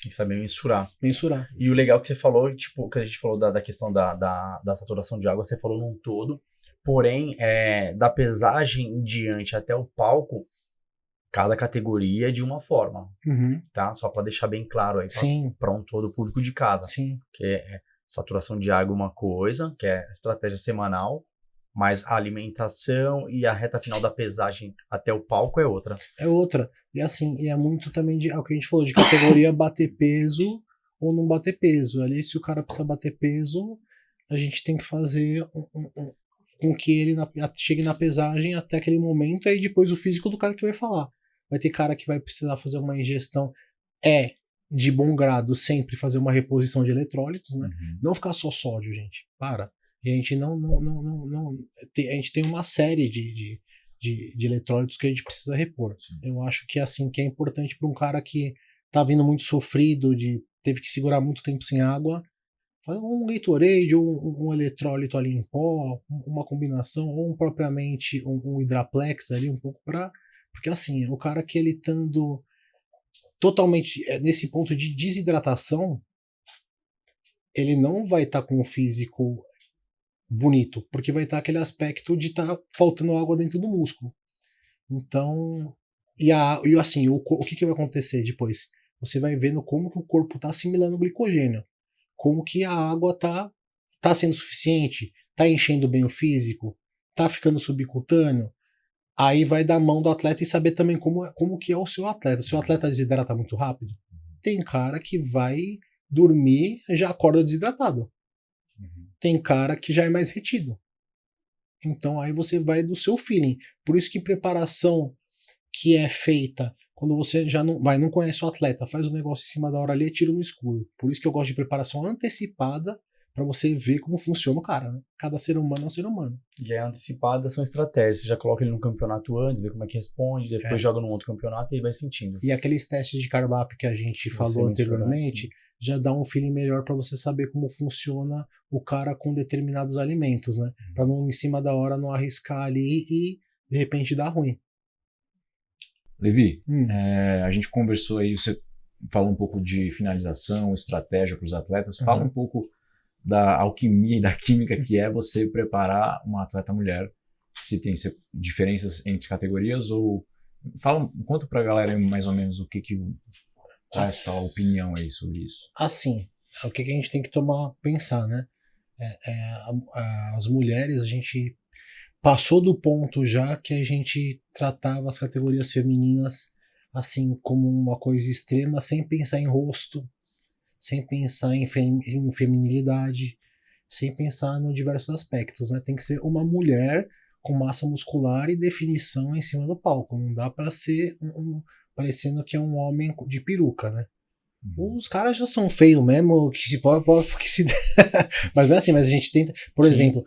Tem que saber mensurar. Mensurar. E o legal que você falou, tipo, que a gente falou da questão da saturação de água, você falou num todo. Porém, da pesagem em diante até o palco, cada categoria é de uma forma, tá? Só para deixar bem claro aí para um todo o público de casa. Sim. Que saturação de água é uma coisa, que é estratégia semanal, mas a alimentação e a reta final da pesagem até o palco é outra. É outra. E assim, é muito também o que a gente falou, de categoria bater peso ou não bater peso. Ali, se o cara precisa bater peso, a gente tem que fazer com que ele chegue na pesagem até aquele momento, aí depois o físico do cara que vai falar. Vai ter cara que vai precisar fazer uma ingestão de bom grado, sempre fazer uma reposição de eletrólitos, né? Não ficar só sódio, gente. Para. E a gente a gente tem uma série de eletrólitos que a gente precisa repor. Eu acho que assim, que é importante para um cara que tá vindo muito sofrido, teve que segurar muito tempo sem água, fazer um Gatorade ou um eletrólito ali em pó, uma combinação, ou propriamente um Hidraplex ali, um pouco porque assim, o cara que ele estando totalmente nesse ponto de desidratação, ele não vai estar com o físico bonito, porque vai estar aquele aspecto de estar faltando água dentro do músculo. Então, e assim, o que vai acontecer depois? Você vai vendo como que o corpo está assimilando o glicogênio, como que a água tá sendo suficiente, tá enchendo bem o físico, tá ficando subcutâneo. Aí vai dar mão do atleta e saber também como que é o seu atleta. Se o atleta desidrata muito rápido, tem cara que vai dormir e já acorda desidratado. Tem cara que já é mais retido. Então aí você vai do seu feeling. Por isso que preparação que é feita quando você já não conhece o atleta, faz o negócio em cima da hora ali e tira no escuro. Por isso que eu gosto de preparação antecipada, para você ver como funciona o cara, né? Cada ser humano é um ser humano. E a antecipada são estratégias. Você já coloca ele no campeonato antes, vê como é que responde, depois joga num outro campeonato e aí vai sentindo. E aqueles testes de carb-up que a gente falou anteriormente, já dá um feeling melhor para você saber como funciona o cara com determinados alimentos, né? Para não, em cima da hora, não arriscar ali e de repente dar ruim. Levi, a gente conversou aí, você falou um pouco de finalização, estratégia para os atletas, fala um pouco da alquimia e da química que é você preparar uma atleta mulher, se tem diferenças entre categorias, ou conta pra galera mais ou menos o que qual é a sua opinião aí sobre isso. Assim, o que a gente tem que pensar, né? As mulheres, a gente passou do ponto já que a gente tratava as categorias femininas assim como uma coisa extrema, sem pensar em rosto, sem pensar em feminilidade, sem pensar em diversos aspectos, né? Tem que ser uma mulher com massa muscular e definição em cima do palco. Não dá pra ser parecendo que é um homem de peruca, né? Os caras já são feios mesmo, que se pode que se mas não é assim, mas a gente tenta, por exemplo,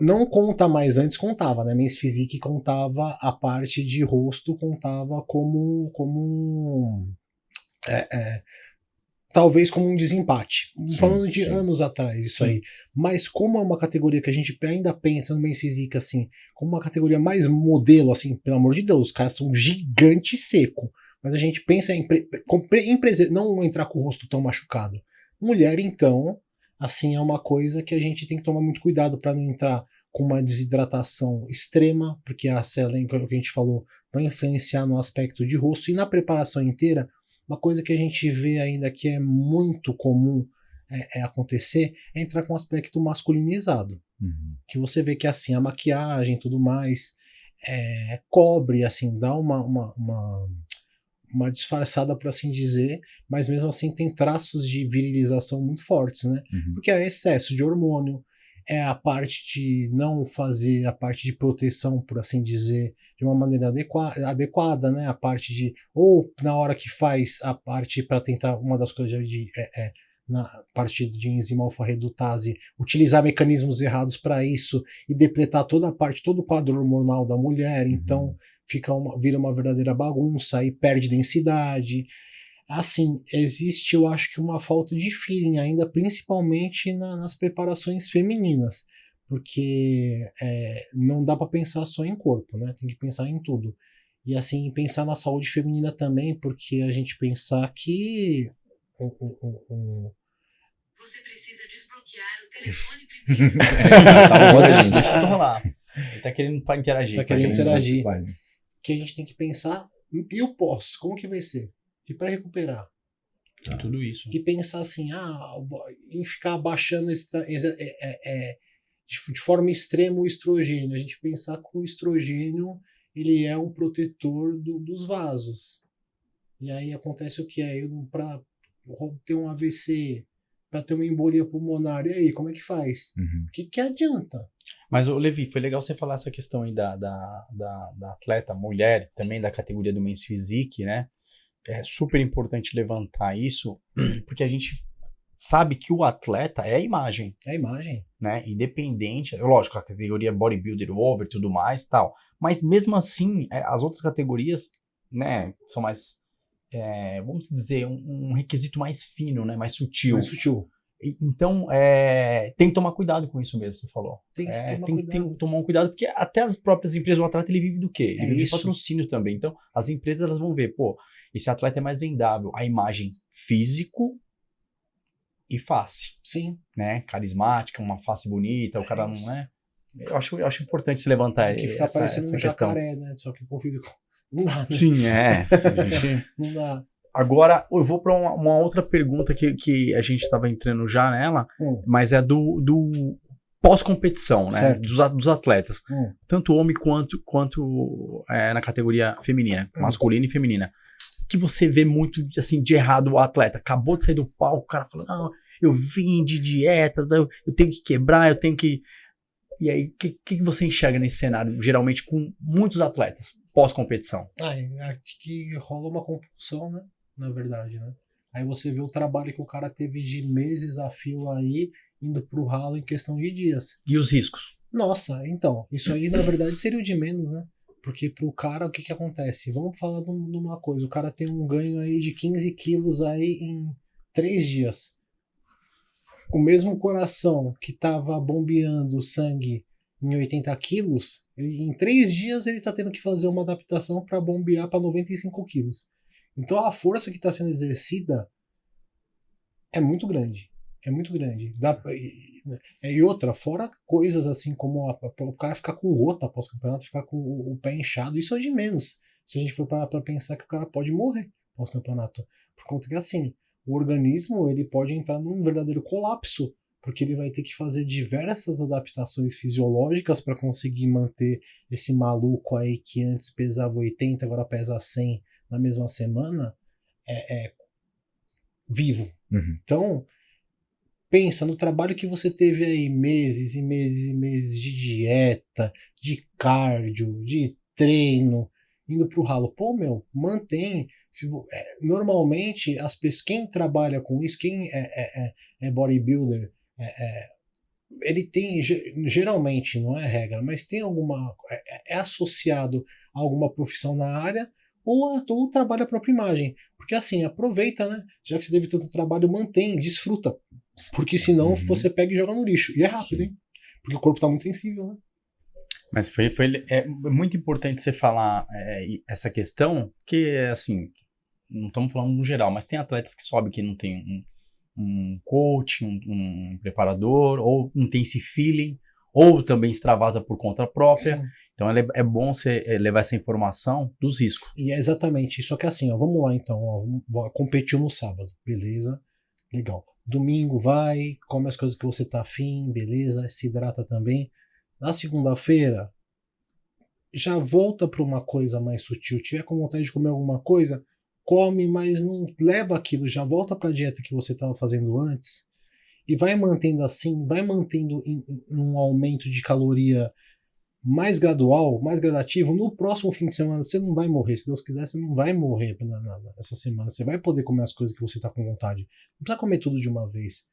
não conta mais, antes contava, né? Men's Physique contava a parte de rosto, contava como talvez como um desempate. Falando de anos atrás, isso aí. Mas como é uma categoria que a gente ainda pensa no Men's Physique, assim, como uma categoria mais modelo, assim, pelo amor de Deus, os caras são gigante e seco. Mas a gente pensa em não entrar com o rosto tão machucado. Mulher, então, assim, é uma coisa que a gente tem que tomar muito cuidado para não entrar com uma desidratação extrema, porque a célula, que a gente falou, vai influenciar no aspecto de rosto e na preparação inteira. Uma coisa que a gente vê ainda que é muito comum acontecer é entrar com um aspecto masculinizado. Que você vê que assim, a maquiagem e tudo mais cobre, assim, dá uma disfarçada, por assim dizer, mas mesmo assim tem traços de virilização muito fortes, né? Porque é excesso de hormônio, é a parte de não fazer a parte de proteção, por assim dizer, de uma maneira adequada, né? A parte de, ou na hora que faz a parte para tentar, uma das coisas na parte de enzima alfa-redutase, utilizar mecanismos errados para isso e depletar toda a parte, todo o quadro hormonal da mulher, então vira uma verdadeira bagunça e perde densidade. Assim, existe, eu acho que uma falta de feeling ainda, principalmente nas preparações femininas, porque não dá para pensar só em corpo, né? Tem que pensar em tudo. E assim, pensar na saúde feminina também, porque a gente pensar que você precisa desbloquear o telefone primeiro. Tá bom, gente. Deixa eu rolar. Ele tá querendo interagir. Tá querendo interagir. Que a gente tem que pensar, e o pós, como que vai ser? E para recuperar. Tudo isso. E pensar assim, em ficar abaixando de forma extrema o estrogênio. A gente pensar que o estrogênio ele é um protetor dos vasos. E aí acontece o que? Para ter um AVC, para ter uma embolia pulmonar, e aí, como é que faz? O que adianta? Mas, Levi, foi legal você falar essa questão aí da atleta mulher, também da categoria do Men's Physique, né? É super importante levantar isso, porque a gente sabe que o atleta é a imagem. É a imagem. Né? Independente, lógico, a categoria bodybuilder over e tudo mais tal, mas mesmo assim, as outras categorias, né, são mais, vamos dizer, um requisito mais fino, né, mais sutil. Mais sutil. Então, tem que tomar cuidado com isso mesmo, você falou. Tem que tomar um cuidado, porque até as próprias empresas, o atleta ele vive do quê? Ele vive de patrocínio também. Então, as empresas elas vão ver, esse atleta é mais vendável. A imagem físico e face. Sim. Né? Carismática, uma face bonita, o cara não é. Eu acho importante se levantar que ficar parecendo um jacaré, né? Só que com filho. Não dá, né? Sim, Não dá. Agora, eu vou para uma outra pergunta que a gente estava entrando já nela, mas é do pós-competição, né? Dos atletas. Tanto homem quanto na categoria feminina, masculina e feminina. Que você vê muito assim, de errado o atleta. Acabou de sair do palco, o cara falando, não, eu vim de dieta, eu tenho que quebrar, eu tenho que... E aí, o que você enxerga nesse cenário, geralmente com muitos atletas, pós-competição? Acho que rola uma compulsão, né? Na verdade, né? Aí você vê o trabalho que o cara teve de meses a fio aí, indo pro ralo em questão de dias. E os riscos? Nossa, então, isso aí na verdade seria o de menos, né? Porque pro cara, o que acontece? Vamos falar de uma coisa, o cara tem um ganho aí de 15 quilos aí em 3 dias. O mesmo coração que tava bombeando sangue em 80 quilos, em 3 dias ele tá tendo que fazer uma adaptação para bombear para 95 quilos. Então a força que está sendo exercida é muito grande. É muito grande. E outra, fora coisas assim como o cara ficar com gota após o campeonato, ficar com o pé inchado, isso é de menos. Se a gente for parar para pensar que o cara pode morrer após o campeonato. Por conta que assim, o organismo ele pode entrar num verdadeiro colapso, porque ele vai ter que fazer diversas adaptações fisiológicas para conseguir manter esse maluco aí que antes pesava 80, agora pesa 100 na mesma semana, vivo. Então, pensa no trabalho que você teve aí, meses e meses e meses de dieta, de cardio, de treino, indo pro ralo. Pô, meu, mantém. Normalmente, as pessoas, quem trabalha com isso, quem é bodybuilder, ele tem, geralmente, não é regra, mas tem alguma, é associado a alguma profissão na área ou trabalha a própria imagem. Porque assim, aproveita, né? Já que você teve tanto trabalho, mantém, desfruta. Porque senão você pega e joga no lixo. E é rápido, hein? Porque o corpo tá muito sensível, né? Mas é muito importante você falar essa questão, que assim, não estamos falando no geral, mas tem atletas que sobem que não tem um coach, um preparador, ou não tem esse feeling, ou também extravasa por conta própria. Sim. Então é bom você levar essa informação dos riscos. E é exatamente isso. Só que assim, ó, vamos lá então, ó, competiu no sábado, beleza, legal. Domingo vai, come as coisas que você tá afim, beleza, se hidrata também. Na segunda-feira, já volta para uma coisa mais sutil. Tiver com vontade de comer alguma coisa, come, mas não leva aquilo, já volta para a dieta que você estava fazendo antes e vai mantendo assim, vai mantendo um aumento de caloria mais gradual, mais gradativo. No próximo fim de semana você não vai morrer, se Deus quiser você não vai morrer essa semana, você vai poder comer as coisas que você está com vontade, não precisa comer tudo de uma vez,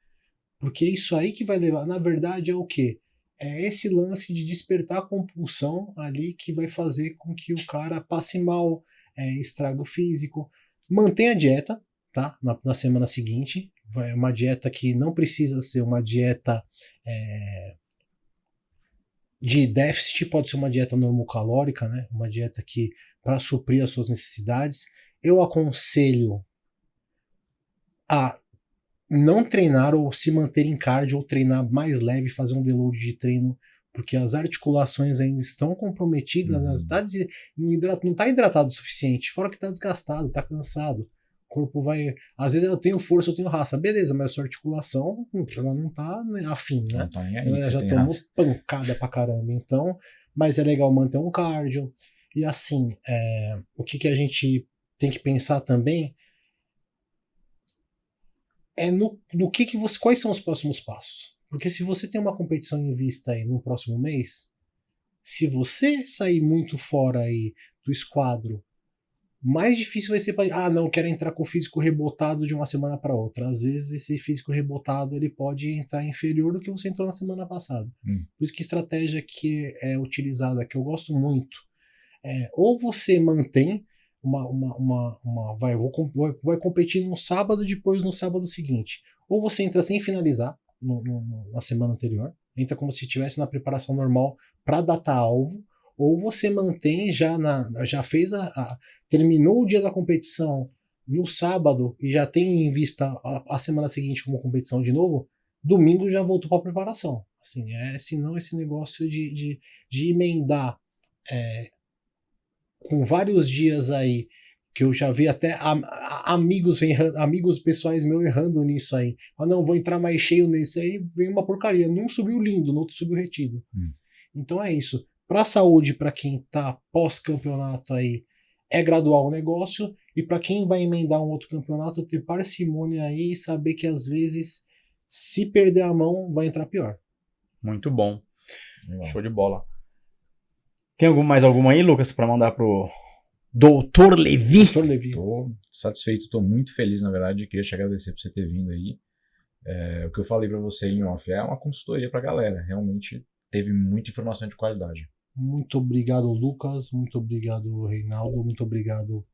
porque isso aí que vai levar, na verdade é o quê? É esse lance de despertar a compulsão ali que vai fazer com que o cara passe mal, estraga o físico. Mantenha a dieta, tá? Na semana seguinte. É uma dieta que não precisa ser uma dieta de déficit, pode ser uma dieta normocalórica, né? Uma dieta que para suprir as suas necessidades. Eu aconselho a não treinar ou se manter em cardio ou treinar mais leve, fazer um deload de treino, porque as articulações ainda estão comprometidas, não está hidratado o suficiente, fora que está desgastado, está cansado. O corpo vai... Às vezes eu tenho força, eu tenho raça, beleza, mas a sua articulação, ela não está afim, né? Não tá nem aí, ela já tomou raça. Pancada pra caramba, então... Mas é legal manter um cardio. E assim, o que a gente tem que pensar também é quais são os próximos passos. Porque se você tem uma competição em vista aí no próximo mês, se você sair muito fora aí do esquadro, mais difícil vai ser para não, quero entrar com o físico rebotado de uma semana para outra. Às vezes esse físico rebotado ele pode entrar inferior do que você entrou na semana passada. Por isso que a estratégia que é utilizada, que eu gosto muito, ou você mantém vai competir no sábado, depois no sábado seguinte. Ou você entra sem finalizar na semana anterior, entra como se estivesse na preparação normal para data-alvo, ou você mantém já fez terminou o dia da competição no sábado e já tem em vista a semana seguinte como competição de novo, domingo já voltou para a preparação. Assim, senão esse negócio de emendar com vários dias aí, que eu já vi até amigos pessoais meus errando nisso aí. Não, vou entrar mais cheio nesse aí, vem uma porcaria. Num subiu lindo, no outro subiu retido. Então é isso. Para a saúde, para quem tá pós-campeonato aí, é gradual o negócio. E para quem vai emendar um outro campeonato, ter parcimônia aí e saber que às vezes, se perder a mão, vai entrar pior. Muito bom. Show de bola. Tem mais alguma aí, Lucas, para mandar pro Dr. Levi? Dr. Levi. Tô satisfeito, tô muito feliz, na verdade. Queria te agradecer por você ter vindo aí. O que eu falei para você em off é uma consultoria pra galera. Realmente teve muita informação de qualidade. Muito obrigado, Lucas. Muito obrigado, Reinaldo. Muito obrigado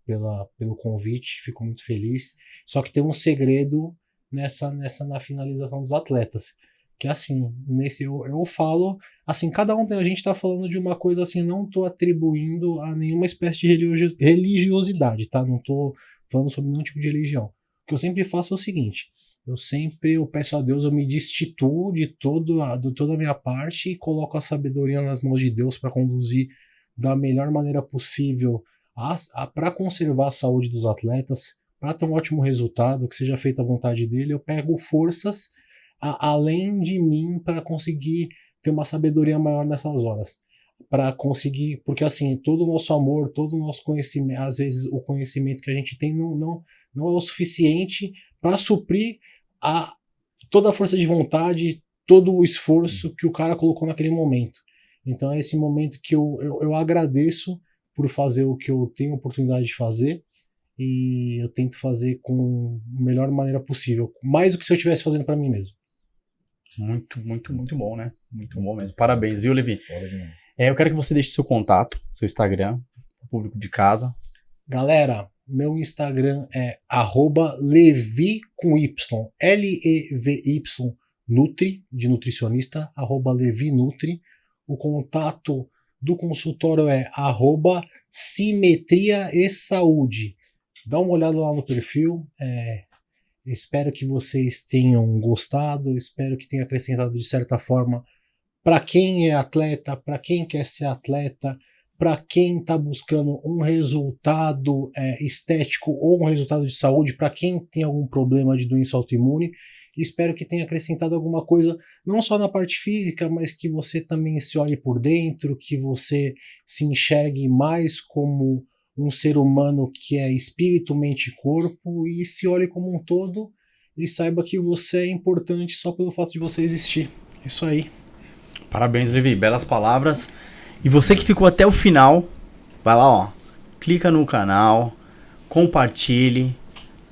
pelo convite. Fico muito feliz. Só que tem um segredo na finalização dos atletas. Que assim, eu falo, assim, cada um, a gente tá falando de uma coisa assim, não tô atribuindo a nenhuma espécie de religiosidade, tá? Não tô falando sobre nenhum tipo de religião. O que eu sempre faço é o seguinte, eu peço a Deus, eu me destituo de toda a minha parte e coloco a sabedoria nas mãos de Deus para conduzir da melhor maneira possível para conservar a saúde dos atletas, para ter um ótimo resultado, que seja feita a vontade dele. Eu pego forças além de mim para conseguir ter uma sabedoria maior nessas horas, para conseguir, porque assim, todo o nosso amor, todo o nosso conhecimento, às vezes o conhecimento que a gente tem não é o suficiente para suprir toda a força de vontade, todo o esforço que o cara colocou naquele momento. Então é esse momento que eu agradeço por fazer o que eu tenho oportunidade de fazer, e eu tento fazer com a melhor maneira possível, mais do que se eu estivesse fazendo para mim mesmo. Muito, muito, muito bom, né? Muito bom mesmo. Parabéns, viu, Levi? Foda demais. Eu quero que você deixe seu contato, seu Instagram, o público de casa. Galera, meu Instagram é @levi com Y, LEVY Nutri, de nutricionista, @levinutri. O contato do consultório é @simetria e saúde. Dá uma olhada lá no perfil. Espero que vocês tenham gostado, espero que tenha acrescentado de certa forma para quem é atleta, para quem quer ser atleta, para quem está buscando um resultado estético ou um resultado de saúde, para quem tem algum problema de doença autoimune. Espero que tenha acrescentado alguma coisa, não só na parte física, mas que você também se olhe por dentro, que você se enxergue mais como um ser humano que é espírito, mente e corpo, e se olhe como um todo e saiba que você é importante só pelo fato de você existir. Isso aí. Parabéns, Levi. Belas palavras. E você que ficou até o final, vai lá, ó. Clica no canal, compartilhe,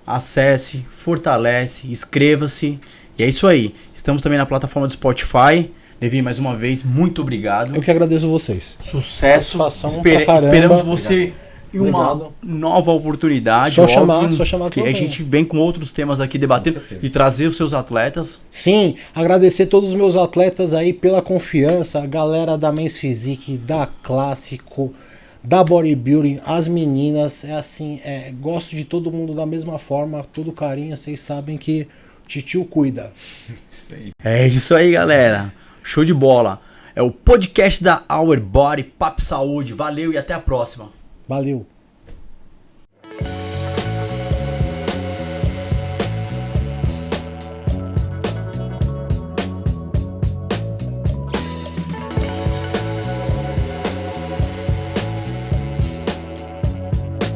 acesse, fortalece, inscreva-se. E é isso aí. Estamos também na plataforma do Spotify. Levi, mais uma vez, muito obrigado. Eu que agradeço vocês. Sucesso. Satisfação pra caramba. Esperamos você em uma Obrigado. nova oportunidade. Só óbvio, chamar que que eu a venho. gente vem com outros temas aqui debatendo e trazer os seus atletas. Sim, agradecer todos os meus atletas aí pela confiança, a galera da Men's Physique, da Clássico, da Bodybuilding, as meninas, gosto de todo mundo da mesma forma, todo carinho, vocês sabem que o titio cuida. É isso aí, galera. Show de bola. É o podcast da Our Body, Papo Saúde. Valeu e até a próxima. Valeu.